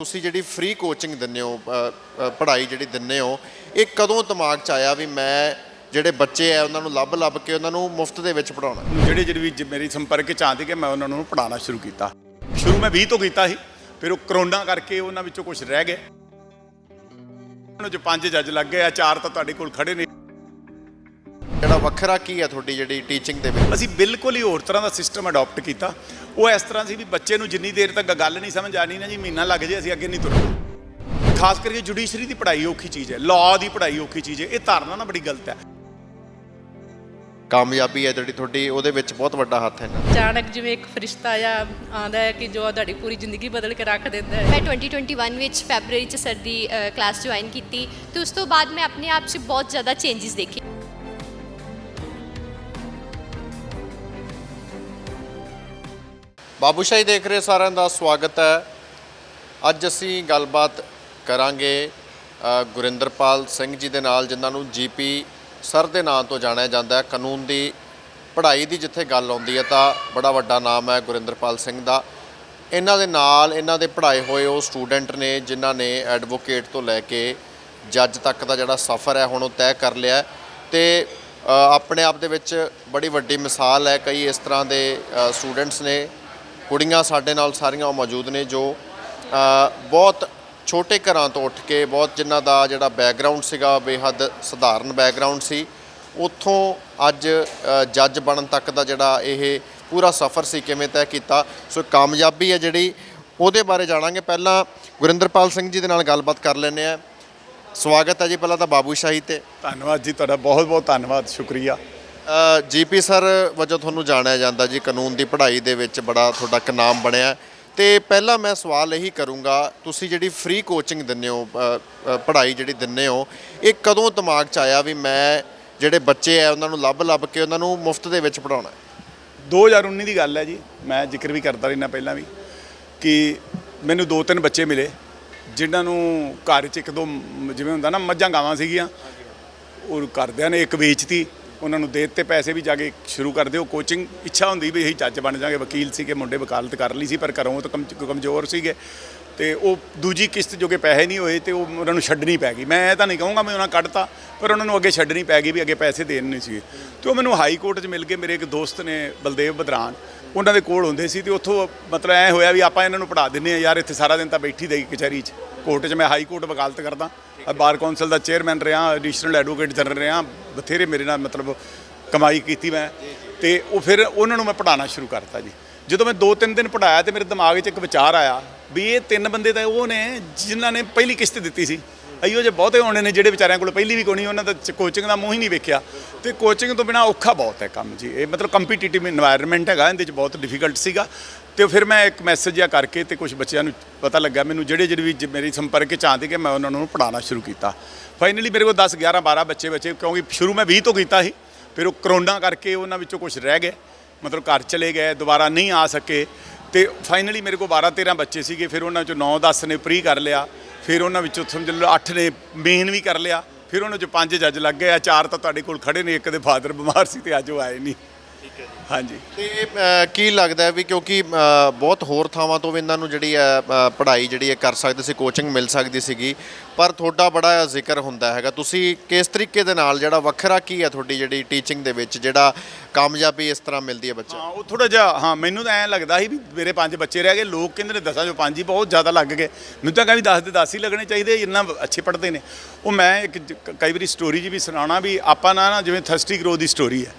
ਤੁਸੀਂ ਜਿਹੜੀ free coaching ਦਿੰਦੇ ਹੋ ਪੜ੍ਹਾਈ ਜਿਹੜੀ ਦਿੰਦੇ ਹੋ ਇਹ ਕਦੋਂ ਦਿਮਾਗ 'ਚ ਆਇਆ ਵੀ ਮੈਂ ਜਿਹੜੇ ਬੱਚੇ ਆ ਉਹਨਾਂ ਨੂੰ ਲੱਭ ਕੇ ਉਹਨਾਂ ਨੂੰ ਮੁਫਤ ਦੇ ਵਿੱਚ ਪੜ੍ਹਾਉਣਾ। ਜਿਹੜੇ ਵੀ ਮੇਰੀ ਸੰਪਰਕ 'ਚ ਆਉਂਦੇ ਕਿ ਮੈਂ ਉਹਨਾਂ ਨੂੰ ਪੜ੍ਹਾਉਣਾ ਸ਼ੁਰੂ ਕੀਤਾ। ਸ਼ੁਰੂ ਮੈਂ 20 ਤੋਂ ਕੀਤਾ ਸੀ, ਫਿਰ ਉਹ ਕਰੋਨਾ ਕਰਕੇ ਉਹਨਾਂ ਵਿੱਚੋਂ ਕੁਝ ਰਹਿ ਗਏ। ਉਹਨਾਂ 'ਚ 5 ਜੱਜ ਲੱਗ ਗਏ ਆ, 4 ਤਾਂ ਤੁਹਾਡੇ ਕੋਲ ਖੜੇ ਨੇ। ਜਿਹੜਾ ਵੱਖਰਾ ਕੀ ਹੈ ਤੁਹਾਡੀ ਜਿਹੜੀ ਟੀਚਿੰਗ ਦੇ ਵਿੱਚ? ਅਸੀਂ ਬਿਲਕੁਲ ਹੀ ਹੋਰ ਤਰ੍ਹਾਂ ਦਾ ਸਿਸਟਮ ਅਡਾਪਟ ਕੀਤਾ। ਉਹ ਇਸ ਤਰ੍ਹਾਂ ਸੀ ਵੀ ਬੱਚੇ ਨੂੰ ਜਿੰਨੀ ਦੇਰ ਤੱਕ ਗੱਲ ਨਹੀਂ ਸਮਝ ਆਣੀ ਨਾ ਜੀ, ਮਹੀਨਾ ਲੱਗ ਜੇ ਅਸੀਂ ਅੱਗੇ ਨਹੀਂ ਤੁਰਨਾ। ਖਾਸ ਕਰਕੇ ਜੁਡੀਸ਼ਰੀ ਦੀ ਪੜ੍ਹਾਈ ਔਖੀ ਚੀਜ਼ ਹੈ, ਲਾਅ ਦੀ ਪੜ੍ਹਾਈ ਔਖੀ ਚੀਜ਼ ਹੈ। ਇਹ ਧਾਰਨਾ ਨਾ ਬੜੀ ਗਲਤ ਹੈ। ਕਾਮਯਾਬੀ ਹੈ ਜਿਹੜੀ ਤੁਹਾਡੀ ਉਹਦੇ ਵਿੱਚ ਬਹੁਤ ਵੱਡਾ ਹੱਥ ਹੈ। ਅਚਾਨਕ ਜਿਵੇਂ ਇੱਕ ਫਰਿਸ਼ਤਾ ਆਉਂਦਾ ਹੈ ਕਿ ਜੋ ਤੁਹਾਡੀ ਪੂਰੀ ਜ਼ਿੰਦਗੀ ਬਦਲ ਕੇ ਰੱਖ ਦਿੰਦਾ ਹੈ। ਮੈਂ 2021 ਵਿੱਚ ਫੈਬਰੂਰੀ 'ਚ ਸਰ ਦੀ ਕਲਾਸ ਜੁਆਇਨ ਕੀਤੀ ਤੇ ਉਸ ਤੋਂ ਬਾਅਦ ਮੈਂ ਆਪਣੇ ਆਪ 'ਚ ਬਹੁਤ ਜ਼ਿਆਦਾ ਚੇਂਜਸ ਦੇਖੇ। ਬਾਬੂਸ਼ਾਹੀ ਦੇਖ ਰਹੇ ਸਾਰਿਆਂ ਦਾ ਸਵਾਗਤ ਹੈ। ਅੱਜ ਅਸੀਂ ਗੱਲਬਾਤ ਕਰਾਂਗੇ ਗੁਰਿੰਦਰਪਾਲ ਸਿੰਘ ਜੀ ਦੇ ਨਾਲ, ਜਿਨ੍ਹਾਂ ਨੂੰ ਜੀਪੀ ਸਰ ਦੇ ਨਾਂ ਤੋਂ ਜਾਣਿਆ ਜਾਂਦਾ ਹੈ। ਕਾਨੂੰਨ ਦੀ ਪੜ੍ਹਾਈ ਦੀ ਜਿੱਥੇ ਗੱਲ ਆਉਂਦੀ ਹੈ ਤਾਂ ਬੜਾ ਵੱਡਾ ਨਾਮ ਹੈ ਗੁਰਿੰਦਰਪਾਲ ਸਿੰਘ ਦਾ। ਇਹਨਾਂ ਦੇ ਨਾਲ ਇਹਨਾਂ ਦੇ ਪੜ੍ਹਾਏ ਹੋਏ ਉਹ ਸਟੂਡੈਂਟ ਨੇ ਜਿਨ੍ਹਾਂ ਨੇ ਐਡਵੋਕੇਟ ਤੋਂ ਲੈ ਕੇ ਜੱਜ ਤੱਕ ਦਾ ਜਿਹੜਾ ਸਫ਼ਰ ਹੈ ਹੁਣ ਉਹ ਤੈਅ ਕਰ ਲਿਆ ਤੇ ਆਪਣੇ ਆਪ ਦੇ ਵਿੱਚ ਬੜੀ ਵੱਡੀ ਮਿਸਾਲ ਹੈ। ਕਈ ਇਸ ਤਰ੍ਹਾਂ ਦੇ ਸਟੂਡੈਂਟਸ ਨੇ, ਕੁੜੀਆਂ ਸਾਡੇ ਨਾਲ ਸਾਰੀਆਂ ਉਹ ਮੌਜੂਦ ਨੇ ਜੋ ਬਹੁਤ ਛੋਟੇ ਘਰਾਂ ਤੋਂ ਉੱਠ ਕੇ, ਬਹੁਤ ਜਿਨ੍ਹਾਂ ਦਾ ਜਿਹੜਾ ਬੈਕਗਰਾਊਂਡ ਸੀਗਾ ਬੇਹੱਦ ਸਧਾਰਨ ਬੈਕਗਰਾਊਂਡ ਸੀ, ਉੱਥੋਂ ਅੱਜ ਜੱਜ ਬਣਨ ਤੱਕ ਦਾ ਜਿਹੜਾ ਇਹ ਪੂਰਾ ਸਫ਼ਰ ਸੀ ਕਿਵੇਂ ਤੈਅ ਕੀਤਾ। ਸੋ ਕਾਮਯਾਬੀ ਹੈ ਜਿਹੜੀ ਉਹਦੇ ਬਾਰੇ ਜਾਣਾਂਗੇ। ਪਹਿਲਾਂ ਗੁਰਿੰਦਰਪਾਲ ਸਿੰਘ ਜੀ ਦੇ ਨਾਲ ਗੱਲਬਾਤ ਕਰ ਲੈਂਦੇ ਹਾਂ। ਸਵਾਗਤ ਹੈ ਜੀ ਪਹਿਲਾਂ ਤਾਂ ਬਾਬੂਸ਼ਾਹੀ ਤੇ। ਧੰਨਵਾਦ ਜੀ ਤੁਹਾਡਾ, ਬਹੁਤ ਬਹੁਤ ਧੰਨਵਾਦ, ਸ਼ੁਕਰੀਆ। ਜੀਪੀ ਸਰ ਵਜੋਂ ਤੁਹਾਨੂੰ ਜਾਣਿਆ ਜਾਂਦਾ ਜੀ, ਕਾਨੂੰਨ ਦੀ ਪੜ੍ਹਾਈ ਦੇ ਵਿੱਚ ਬੜਾ ਤੁਹਾਡਾ ਇੱਕ ਨਾਮ ਬਣਿਆ। ਤੇ ਪਹਿਲਾਂ ਮੈਂ ਸਵਾਲ ਇਹੀ ਕਰੂੰਗਾ, ਤੁਸੀਂ ਜਿਹੜੀ ਫ੍ਰੀ ਕੋਚਿੰਗ ਦਿੰਦੇ ਹੋ ਪੜ੍ਹਾਈ ਜਿਹੜੀ ਦਿੰਦੇ ਹੋ ਇਹ ਕਦੋਂ ਦਿਮਾਗ 'ਚ ਆਇਆ ਵੀ ਮੈਂ ਜਿਹੜੇ ਬੱਚੇ ਆ ਉਹਨਾਂ ਨੂੰ ਲੱਭ ਕੇ ਉਹਨਾਂ ਨੂੰ ਮੁਫਤ ਦੇ ਵਿੱਚ ਪੜ੍ਹਾਉਣਾ? 2019 ਦੀ ਗੱਲ ਹੈ ਜੀ। ਮੈਂ ਜ਼ਿਕਰ ਵੀ ਕਰਦਾ ਰਹਿਣਾ ਪਹਿਲਾਂ ਵੀ ਕਿ ਮੈਨੂੰ 2-3 ਬੱਚੇ ਮਿਲੇ ਜਿਨ੍ਹਾਂ ਨੂੰ ਘਰ 'ਚ ਇੱਕ ਦੋ ਜਿਵੇਂ ਹੁੰਦਾ ਨਾ ਮੱਝਾਂ ਗਾਵਾਂ ਸੀਗੀਆਂ, ਉਹ ਘਰਦਿਆਂ ਨੇ ਇੱਕ ਵੇਚਤੀ, ਉਹਨਾਂ ਨੂੰ ਦੇ ਦਿੱਤੇ ਪੈਸੇ ਵੀ ਜਾ ਕੇ ਸ਼ੁਰੂ ਕਰ ਦਿਓ ਕੋਚਿੰਗ। ਇੱਛਾ ਹੁੰਦੀ ਵੀ ਅਸੀਂ ਜੱਜ ਬਣ ਜਾਵਾਂਗੇ, ਵਕੀਲ ਸੀਗੇ ਮੁੰਡੇ, ਵਕਾਲਤ ਕਰ ਲਈ ਸੀ, ਪਰ ਘਰੋਂ ਤਾਂ ਕਮਜ਼ੋਰ ਸੀਗੇ ਤੇ ਉਹ ਦੂਜੀ ਕਿਸ਼ਤ ਜੋ ਕਿ ਪੈਸੇ ਨਹੀਂ ਹੋਏ ਤੇ ਉਹ ਉਹਨਾਂ ਨੂੰ ਛੱਡਣੀ ਪੈ ਗਈ। ਮੈਂ ਇਹ ਤਾਂ ਨਹੀਂ ਕਹੂੰਗਾ ਮੈਂ ਉਹਨਾਂ ਕੱਢਤਾ, ਪਰ ਉਹਨਾਂ ਨੂੰ ਅੱਗੇ ਛੱਡਣੀ ਪੈ ਗਈ ਵੀ ਅੱਗੇ ਪੈਸੇ ਦੇਣ ਨਹੀਂ ਸੀ। ਤੇ ਉਹ ਮੈਨੂੰ ਹਾਈ ਕੋਰਟ 'ਚ ਮਿਲ ਕੇ, ਮੇਰੇ ਇੱਕ ਦੋਸਤ ਨੇ ਬਲਦੇਵ ਬਦਰਾਨ, ਉਹਨਾਂ ਦੇ ਕੋਲ ਹੁੰਦੇ ਸੀ ਤੇ ਉੱਥੋਂ ਮਤਲਬ ਐਂ ਹੋਇਆ ਵੀ ਆਪਾਂ ਇਹਨਾਂ ਨੂੰ ਪੜ੍ਹਾ ਦਿੰਦੇ ਹਾਂ ਯਾਰ, ਇੱਥੇ ਸਾਰਾ ਦਿਨ ਤਾਂ ਬੈਠੀ ਦੇਗੀ ਕਚਹਿਰੀ 'ਚ। ਕੋਰਟ 'ਚ ਮੈਂ ਹਾਈ ਕੋਰਟ ਵਕਾਲਤ ਕਰਦਾ, ਬਾਰ ਕੌਂਸਲ ਦਾ ਚੇਅਰਮੈਨ ਰਿਹਾ, ਐਡੀਸ਼ਨਲ ਐਡਵੋਕੇਟ ਜਨਰਲ ਰਿਹਾ, ਬਥੇਰੇ ਮੇਰੇ ਨਾਲ ਮਤਲਬ ਕਮਾਈ ਕੀਤੀ ਮੈਂ। ਤੇ ਉਹ ਫਿਰ ਉਹਨਾਂ ਨੂੰ ਮੈਂ ਪੜ੍ਹਾਉਣਾ ਸ਼ੁਰੂ ਕਰਤਾ ਜੀ। ਜਦੋਂ ਮੈਂ 2-3 ਦਿਨ ਪੜ੍ਹਾਇਆ ਤੇ ਮੇਰੇ ਦਿਮਾਗ 'ਚ ਇੱਕ ਵਿਚਾਰ ਆਇਆ ਵੀ ਇਹ 3 ਬੰਦੇ ਤਾਂ ਉਹ ਨੇ ਜਿਨ੍ਹਾਂ ਨੇ ਪਹਿਲੀ ਕਿਸ਼ਤ ਦਿੱਤੀ ਸੀ। ਇਹੋ ਜਿਹੇ ਬਹੁਤੇ ਹੋਣੇ ਨੇ ਜਿਹੜੇ ਵਿਚਾਰਿਆਂ ਕੋਲ ਪਹਿਲੀ ਵੀ ਕੋਈ ਨਹੀਂ, ਉਹਨਾਂ ਦਾ ਕੋਚਿੰਗ ਦਾ ਮੂੰਹ ਹੀ ਨਹੀਂ ਵੇਖਿਆ। ਤੇ ਕੋਚਿੰਗ ਤੋਂ ਬਿਨਾਂ ਔਖਾ ਬਹੁਤ ਹੈ ਕੰਮ ਜੀ। ਇਹ ਮਤਲਬ ਕੰਪੀਟੀਟਿਵ ਇਨਵਾਇਰਨਮੈਂਟ ਹੈਗਾ, ਇਹਦੇ 'ਚ ਬਹੁਤ ਡਿਫੀਕਲਟ ਸੀਗਾ। ਤੇ ਫਿਰ ਮੈਂ ਇੱਕ ਮੈਸੇਜ ਜਿਹਾ ਕਰਕੇ ਤੇ ਕੁਝ ਬੱਚਿਆਂ ਨੂੰ ਪਤਾ ਲੱਗਾ ਮੈਨੂੰ, ਜਿਹੜੇ ਵੀ ਮੇਰੀ ਸੰਪਰਕ 'ਚ ਆਉਂਦੇ ਕਿ ਮੈਂ ਉਹਨਾਂ ਨੂੰ ਪੜ੍ਹਾਉਣਾ ਸ਼ੁਰੂ ਕੀਤਾ। ਫਾਈਨਲੀ ਮੇਰੇ ਕੋਲ 10, 11, 12 ਬੱਚੇ ਕਿਉਂਕਿ ਸ਼ੁਰੂ ਮੈਂ 20 ਤੋਂ ਕੀਤਾ ਸੀ, ਫਿਰ ਉਹ ਕਰੋਨਾ ਕਰਕੇ ਉਹਨਾਂ ਵਿੱਚੋਂ ਕੁਝ ਰਹਿ ਗਏ, ਮਤਲਬ ਘਰ ਚਲੇ ਗਏ, ਦੁਬਾਰਾ ਨਹੀਂ ਆ ਸਕੇ। ਤੇ ਫਾਈਨਲੀ ਮੇਰੇ ਕੋਲ 12-13 ਬੱਚੇ ਸੀਗੇ। ਫਿਰ ਉਹਨਾਂ 'ਚੋਂ 9-10 ਨੇ ਪ੍ਰੀ ਕਰ ਲਿਆ, ਫਿਰ ਉਹਨਾਂ ਵਿੱਚੋਂ ਸਮਝ ਲਓ 8 ਨੇ ਮੇਨ ਵੀ ਕਰ ਲਿਆ, ਫਿਰ ਉਹਨਾਂ 'ਚੋਂ 5 ਜੱਜ ਲੱਗ ਗਏ ਆ, 4 ਤਾਂ ਤੁਹਾਡੇ ਕੋਲ ਖੜੇ ਨੇ। ਇੱਕ ਦੇ ਫਾਦਰ ਬਿਮਾਰ ਸੀ ਤੇ ਅੱਜ ਉਹ ਆਏ ਨਹੀਂ। ਠੀਕ ਹੈ ਜੀ। ਹਾਂਜੀ। ਤੇ ਕੀ ਲੱਗਦਾ ਵੀ ਕਿਉਂਕਿ ਬਹੁਤ ਹੋਰ ਥਾਵਾਂ ਤੋਂ ਵੀ ਇਹਨਾਂ ਨੂੰ ਜਿਹੜੀ ਹੈ ਪੜ੍ਹਾਈ ਜਿਹੜੀ ਹੈ ਕਰ ਸਕਦੇ ਸੀ, ਕੋਚਿੰਗ ਮਿਲ ਸਕਦੀ ਸੀਗੀ, ਪਰ ਤੁਹਾਡਾ ਬੜਾ ਜ਼ਿਕਰ ਹੁੰਦਾ ਹੈਗਾ। ਤੁਸੀਂ ਕਿਸ ਤਰੀਕੇ ਦੇ ਨਾਲ ਜਿਹੜਾ ਵੱਖਰਾ ਕੀ ਹੈ ਤੁਹਾਡੀ ਜਿਹੜੀ ਟੀਚਿੰਗ ਦੇ ਵਿੱਚ ਜਿਹੜਾ ਕਾਮਯਾਬੀ ਇਸ ਤਰ੍ਹਾਂ ਮਿਲਦੀ ਹੈ ਬੱਚਾ? ਉਹ ਥੋੜ੍ਹਾ ਜਿਹਾ ਮੈਨੂੰ ਤਾਂ ਐਂ ਲੱਗਦਾ ਸੀ ਵੀ ਮੇਰੇ 5 ਬੱਚੇ ਰਹਿ ਗਏ। ਲੋਕ ਕਹਿੰਦੇ ਨੇ 10 ਚੋਂ 5 ਹੀ ਬਹੁਤ ਜ਼ਿਆਦਾ ਲੱਗ ਗਏ। ਮੈਨੂੰ ਤਾਂ ਕਹਿੰਦੇ 10 ਦੇ 10 ਹੀ ਲੱਗਣੇ ਚਾਹੀਦੇ, ਇੰਨਾ ਅੱਛੇ ਪੜ੍ਹਦੇ ਨੇ ਉਹ। ਮੈਂ ਇੱਕ ਕਈ ਵਾਰੀ ਸਟੋਰੀ ਜੀ ਵੀ ਸੁਣਾਉਣਾ ਵੀ ਆਪਾਂ ਨਾ ਜਿਵੇਂ ਥਰਸਟੀ ਗਰੋ ਦੀ ਸਟੋਰੀ ਹੈ,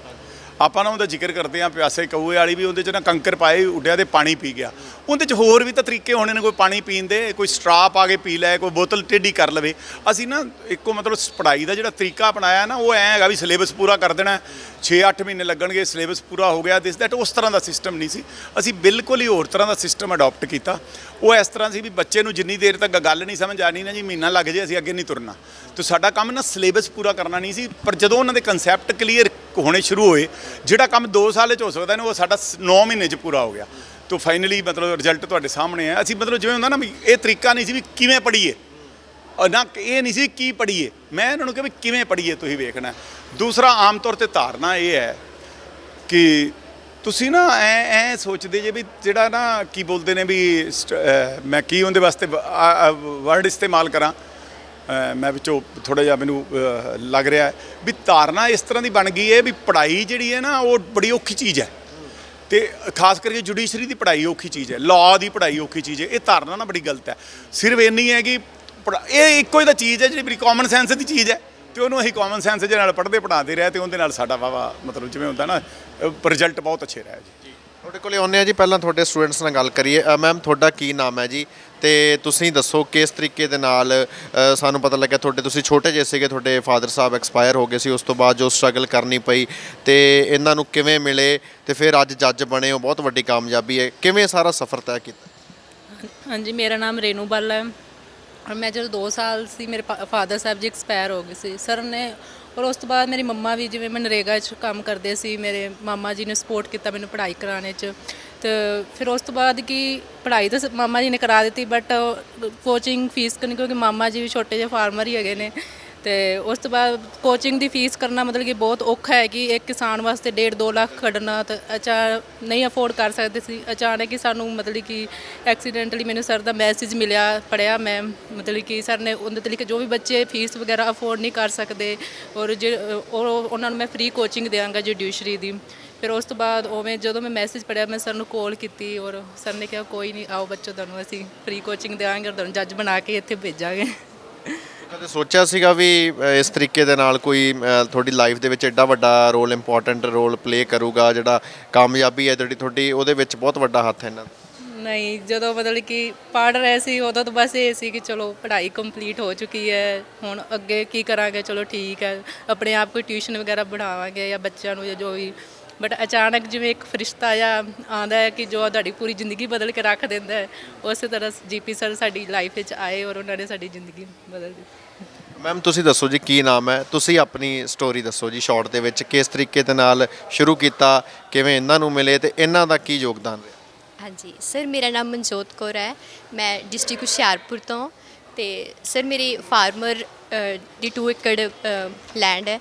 ਆਪਾਂ ਨਾ ਉਹਦਾ ਜ਼ਿਕਰ ਕਰਦੇ ਹਾਂ ਪਿਆਸੇ ਕਊਏ ਵਾਲੀ ਵੀ। ਉਹਦੇ 'ਚ ਨਾ ਕੰਕਰ ਪਾਏ, ਉੱਡਿਆ ਤੇ ਪਾਣੀ ਪੀ ਗਿਆ। ਉਹਦੇ 'ਚ ਹੋਰ ਵੀ ਤਾਂ ਤਰੀਕੇ ਹੋਣੇ ਨੇ, ਕੋਈ ਪਾਣੀ ਪੀਣ ਦੇ, ਕੋਈ ਸਟਰਾ ਪਾ ਕੇ ਪੀ ਲੈ, ਕੋਈ ਬੋਤਲ ਟੇਢੀ ਕਰ ਲਵੇ। ਅਸੀਂ ਨਾ ਇੱਕੋ ਮਤਲਬ ਪੜ੍ਹਾਈ ਦਾ ਜਿਹੜਾ ਤਰੀਕਾ ਅਪਣਾਇਆ ਨਾ ਉਹ ਐਂ ਹੈਗਾ ਵੀ ਸਿਲੇਬਸ ਪੂਰਾ ਕਰ ਦੇਣਾ, 6-8 ਮਹੀਨੇ ਲੱਗਣਗੇ, ਸਿਲੇਬਸ ਪੂਰਾ ਹੋ ਗਿਆ, ਦਿਸ ਦੈਟ। ਉਸ ਤਰ੍ਹਾਂ ਦਾ ਸਿਸਟਮ ਨਹੀਂ ਸੀ। ਅਸੀਂ ਬਿਲਕੁਲ ਹੀ ਹੋਰ ਤਰ੍ਹਾਂ ਦਾ ਸਿਸਟਮ ਅਡਾਪਟ ਕੀਤਾ। ਉਹ ਇਸ ਤਰ੍ਹਾਂ ਸੀ ਵੀ ਬੱਚੇ ਨੂੰ ਜਿੰਨੀ ਦੇਰ ਤੱਕ ਗੱਲ ਨਹੀਂ ਸਮਝ ਆਣੀ ਨਾ ਜੀ, ਮਹੀਨਾ ਲੱਗ ਜੇ ਅਸੀਂ ਅੱਗੇ ਨਹੀਂ ਤੁਰਨਾ। ਤੇ ਸਾਡਾ ਕੰਮ ਨਾ ਸਿਲੇਬਸ ਪੂਰਾ ਕਰਨਾ ਨਹੀਂ ਸੀ, ਪਰ ਜਦੋਂ ਉਹਨਾਂ ਦੇ ਕਨਸੈਪਟ ਕਲੀਅਰ ਹੋਣੇ ਸ਼ੁਰੂ ਹੋਏ, ਜਿਹੜਾ ਕੰਮ 2 ਸਾਲ 'ਚ ਹੋ ਸਕਦਾ ਨਾ ਉਹ ਸਾਡਾ 9 ਮਹੀਨੇ 'ਚ ਪੂਰਾ ਹੋ ਗਿਆ। ਤਾਂ ਫਾਈਨਲੀ ਮਤਲਬ ਰਿਜ਼ਲਟ ਤੁਹਾਡੇ ਸਾਹਮਣੇ ਹੈ। ਅਸੀਂ ਮਤਲਬ ਜਿਵੇਂ ਹੁੰਦਾ ਨਾ ਵੀ ਇਹ ਤਰੀਕਾ ਨਹੀਂ ਸੀ ਵੀ ਕਿਵੇਂ ਪੜ੍ਹੀਏ, ਨਾ ਇਹ ਨਹੀਂ ਸੀ ਕੀ ਪੜ੍ਹੀਏ, ਮੈਂ ਇਹਨਾਂ ਨੂੰ ਕਿਹਾ ਵੀ ਕਿਵੇਂ ਪੜ੍ਹੀਏ ਤੁਸੀਂ ਵੇਖਣਾ। ਦੂਸਰਾ ਆਮ ਤੌਰ 'ਤੇ ਧਾਰਨਾ ਇਹ ਹੈ ਕਿ ਤੁਸੀਂ ਨਾ ਐ ਸੋਚਦੇ ਜੇ ਵੀ ਜਿਹੜਾ ਨਾ ਕੀ ਬੋਲਦੇ ਨੇ ਵੀ ਮੈਂ ਕੀ ਉਹਦੇ ਵਾਸਤੇ ਵਰਡ ਇਸਤੇਮਾਲ ਕਰਾਂ, ਮੈਂ ਵਿੱਚੋਂ ਥੋੜਾ ਜਿਹਾ ਮੈਨੂੰ ਲੱਗ ਰਿਹਾ ਹੈ ਵੀ ਧਾਰਨਾ ਇਸ ਤਰ੍ਹਾਂ ਦੀ ਬਣ ਗਈ ਹੈ ਵੀ ਪੜ੍ਹਾਈ ਜਿਹੜੀ ਹੈ ਨਾ ਉਹ ਬੜੀ ਔਖੀ ਚੀਜ਼ ਹੈ, ਤੇ ਖਾਸ ਕਰਕੇ ਜੁਡੀਸ਼ਰੀ ਦੀ ਪੜ੍ਹਾਈ ਔਖੀ ਚੀਜ਼ ਹੈ, ਲਾਅ ਦੀ ਪੜ੍ਹਾਈ ਔਖੀ ਚੀਜ਼ ਹੈ। ਇਹ ਧਾਰਨਾ ਨਾ ਬੜੀ ਗਲਤ ਹੈ। ਸਿਰਫ ਇੰਨੀ ਹੈ ਕਿ ਇਹ ਇੱਕੋ ਹੀ ਤਾਂ ਚੀਜ਼ ਹੈ ਜਿਹੜੀ ਬੜੀ ਕਾਮਨ ਸੈਂਸ ਦੀ ਚੀਜ਼ ਹੈ, ਤੇ ਉਹਨੂੰ ਅਸੀਂ ਕਾਮਨ ਸੈਂਸ ਦੇ ਨਾਲ ਪੜ੍ਹਦੇ ਪੜ੍ਹਾਉਂਦੇ ਰਹੇ, ਤੇ ਉਹਦੇ ਨਾਲ ਸਾਡਾ ਵਾਵਾ ਮਤਲਬ ਜਿਵੇਂ ਹੁੰਦਾ ਨਾ ਰਿਜ਼ਲਟ ਬਹੁਤ ਅੱਛੇ ਰਿਹਾ ਜੀ। ਤੁਹਾਡੇ ਕੋਲੇ ਆਉਂਦੇ ਆ ਜੀ, ਪਹਿਲਾਂ ਤੁਹਾਡੇ ਸਟੂਡੈਂਟਸ ਨਾਲ ਗੱਲ ਕਰੀਏ। ਮੈਮ ਤੁਹਾਡਾ ਕੀ ਨਾਮ ਹੈ ਜੀ, ਤੇ ਤੁਸੀਂ ਦੱਸੋ ਕਿਸ ਤਰੀਕੇ ਦੇ ਨਾਲ ਸਾਨੂੰ ਪਤਾ ਲੱਗਿਆ ਤੁਸੀਂ ਛੋਟੇ ਜਿਹੇ ਸੀਗੇ, ਤੁਹਾਡੇ ਫਾਦਰ ਸਾਹਿਬ ਐਕਸਪਾਇਰ ਹੋ ਗਏ ਸੀ, ਉਸ ਤੋਂ ਬਾਅਦ ਜੋ ਸਟਰਗਲ ਕਰਨੀ ਪਈ ਤੇ ਇਹਨਾਂ ਨੂੰ ਕਿਵੇਂ ਮਿਲੇ ਤੇ ਫਿਰ ਅੱਜ ਜੱਜ ਬਣੇ ਹੋ, ਬਹੁਤ ਵੱਡੀ ਕਾਮਯਾਬੀ ਹੈ, ਕਿਵੇਂ ਸਾਰਾ ਸਫ਼ਰ ਤੈਅ ਕੀਤਾ? ਹਾਂਜੀ, ਮੇਰਾ ਨਾਮ ਰੇਨੂ ਬਾਲਾ ਹੈ ਔਰ ਮੈਂ ਜਦੋਂ 2 ਸਾਲ ਸੀ ਮੇਰੇ ਫਾਦਰ ਸਾਹਿਬ ਜੀ ਐਕਸਪਾਇਰ ਹੋ ਗਏ ਸੀ ਸਰ ਨੇ। ਔਰ ਉਸ ਤੋਂ ਬਾਅਦ ਮੇਰੀ ਮੰਮਾ ਵੀ ਜਿਵੇਂ ਮਨਰੇਗਾ 'ਚ ਕੰਮ ਕਰਦੇ ਸੀ, ਮੇਰੇ ਮਾਮਾ ਜੀ ਨੇ ਸਪੋਰਟ ਕੀਤਾ ਮੈਨੂੰ ਪੜ੍ਹਾਈ ਕਰਾਉਣੇ 'ਚ। ਤੇ ਫਿਰ ਉਸ ਤੋਂ ਬਾਅਦ ਕਿ ਪੜ੍ਹਾਈ ਤਾਂ ਮਾਮਾ ਜੀ ਨੇ ਕਰਾ ਦਿੱਤੀ, ਬਟ ਕੋਚਿੰਗ ਫੀਸ ਕਰਨੀ, ਕਿਉਂਕਿ ਮਾਮਾ ਜੀ ਵੀ ਛੋਟੇ ਜਿਹੇ ਫਾਰਮਰ ਹੀ ਹੈਗੇ ਨੇ। ਤੇ ਉਸ ਤੋਂ ਬਾਅਦ ਕੋਚਿੰਗ ਦੀ ਫੀਸ ਕਰਨਾ ਮਤਲਬ ਕਿ ਬਹੁਤ ਔਖਾ ਹੈ ਕਿ ਇੱਕ ਕਿਸਾਨ ਵਾਸਤੇ 1.5-2 ਲੱਖ ਕੱਢਣਾ ਤਾਂ ਨਹੀਂ ਅਫੋਰਡ ਕਰ ਸਕਦੇ ਸੀ। ਅਚਾਨਕ ਹੀ ਸਾਨੂੰ ਮਤਲਬ ਕਿ ਐਕਸੀਡੈਂਟਲੀ ਮੈਨੂੰ ਸਰ ਦਾ ਮੈਸੇਜ ਮਿਲਿਆ, ਪੜ੍ਹਿਆ ਮੈਂ, ਮਤਲਬ ਕਿ ਸਰ ਨੇ ਉਹਦੇ 'ਤੇ ਲਿਖਿਆ ਜੋ ਵੀ ਬੱਚੇ ਫੀਸ ਵਗੈਰਾ ਅਫੋਰਡ ਨਹੀਂ ਕਰ ਸਕਦੇ ਔਰ ਉਹਨਾਂ ਨੂੰ ਮੈਂ ਫ੍ਰੀ ਕੋਚਿੰਗ ਦਿਆਂਗਾ ਜੁਡੀਸ਼ਰੀ ਦੀ। ਫਿਰ ਉਸ ਤੋਂ ਬਾਅਦ ਉਵੇਂ ਜਦੋਂ ਮੈਂ ਮੈਸੇਜ ਪੜ੍ਹਿਆ ਮੈਂ ਸਰ ਨੂੰ ਕਾਲ ਕੀਤੀ ਔਰ ਸਰ ਨੇ ਕਿਹਾ ਕੋਈ ਨਹੀਂ, ਆਓ ਬੱਚੋ, ਤੁਹਾਨੂੰ ਅਸੀਂ ਫ੍ਰੀ ਕੋਚਿੰਗ ਦਿਆਂਗੇ ਔਰ ਤੁਹਾਨੂੰ ਜੱਜ ਬਣਾ ਕੇ ਇੱਥੇ ਭੇਜਾਂਗੇ। ਕਦੇ ਸੋਚਿਆ ਸੀਗਾ ਵੀ ਇਸ ਤਰੀਕੇ ਦੇ ਨਾਲ ਕੋਈ ਤੁਹਾਡੀ ਲਾਈਫ ਦੇ ਵਿੱਚ ਐਡਾ ਵੱਡਾ ਰੋਲ, ਇੰਪੋਰਟੈਂਟ ਰੋਲ ਪਲੇ ਕਰੂਗਾ, ਜਿਹੜਾ ਕਾਮਯਾਬੀ ਹੈ ਜਿਹੜੀ ਤੁਹਾਡੀ ਉਹਦੇ ਵਿੱਚ ਬਹੁਤ ਵੱਡਾ ਹੱਥ ਹੈ ਇਹਨਾਂ ਦਾ? ਨਹੀਂ, ਜਦੋਂ ਮਤਲਬ ਕਿ ਪੜ੍ਹ ਰਹੇ ਸੀ ਉਦੋਂ ਤਾਂ ਬਸ ਇਹ ਸੀ ਕਿ ਚਲੋ ਪੜ੍ਹਾਈ ਕੰਪਲੀਟ ਹੋ ਚੁੱਕੀ ਹੈ, ਹੁਣ ਅੱਗੇ ਕੀ ਕਰਾਂਗੇ, ਚਲੋ ਠੀਕ ਹੈ, ਆਪਣੇ ਆਪ ਕੋਈ ਟਿਊਸ਼ਨ ਵਗੈਰਾ ਪੜ੍ਹਾਵਾਂਗੇ ਜਾਂ ਬੱਚਿਆਂ ਨੂੰ ਜਾਂ ਜੋ ਵੀ। ਬਟ ਅਚਾਨਕ ਜਿਵੇਂ ਇੱਕ ਫਰਿਸ਼ਤਾ ਜਿਹਾ ਆਉਂਦਾ ਹੈ ਕਿ ਜੋ ਤੁਹਾਡੀ ਪੂਰੀ ਜ਼ਿੰਦਗੀ ਬਦਲ ਕੇ ਰੱਖ ਦਿੰਦਾ ਹੈ, ਉਸੇ ਤਰ੍ਹਾਂ ਜੀਪੀ ਸਰ ਸਾਡੀ ਲਾਈਫ ਵਿੱਚ ਆਏ ਔਰ ਉਹਨਾਂ ਨੇ ਸਾਡੀ ਜ਼ਿੰਦਗੀ ਬਦਲ ਦਿੱਤੀ। ਮੈਮ ਤੁਸੀਂ ਦੱਸੋ ਜੀ ਕੀ ਨਾਮ ਹੈ, ਤੁਸੀਂ ਆਪਣੀ ਸਟੋਰੀ ਦੱਸੋ ਜੀ ਸ਼ਾਰਟ ਦੇ ਵਿੱਚ, ਕਿਸ ਤਰੀਕੇ ਦੇ ਨਾਲ ਸ਼ੁਰੂ ਕੀਤਾ, ਕਿਵੇਂ ਇਹਨਾਂ ਨੂੰ ਮਿਲੇ ਤੇ ਇਹਨਾਂ ਦਾ ਕੀ ਯੋਗਦਾਨ ਰਿਹਾ? ਹਾਂਜੀ ਸਰ, ਮੇਰਾ ਨਾਮ ਮਨਜੋਤ ਕੌਰ ਹੈ, ਮੈਂ ਡਿਸਟ੍ਰਿਕਟ ਹੁਸ਼ਿਆਰਪੁਰ ਤੋਂ। ਤੇ ਸਰ ਮੇਰੀ ਫਾਰਮਰ ਦੀ 2 ਏਕੜ ਲੈਂਡ ਹੈ,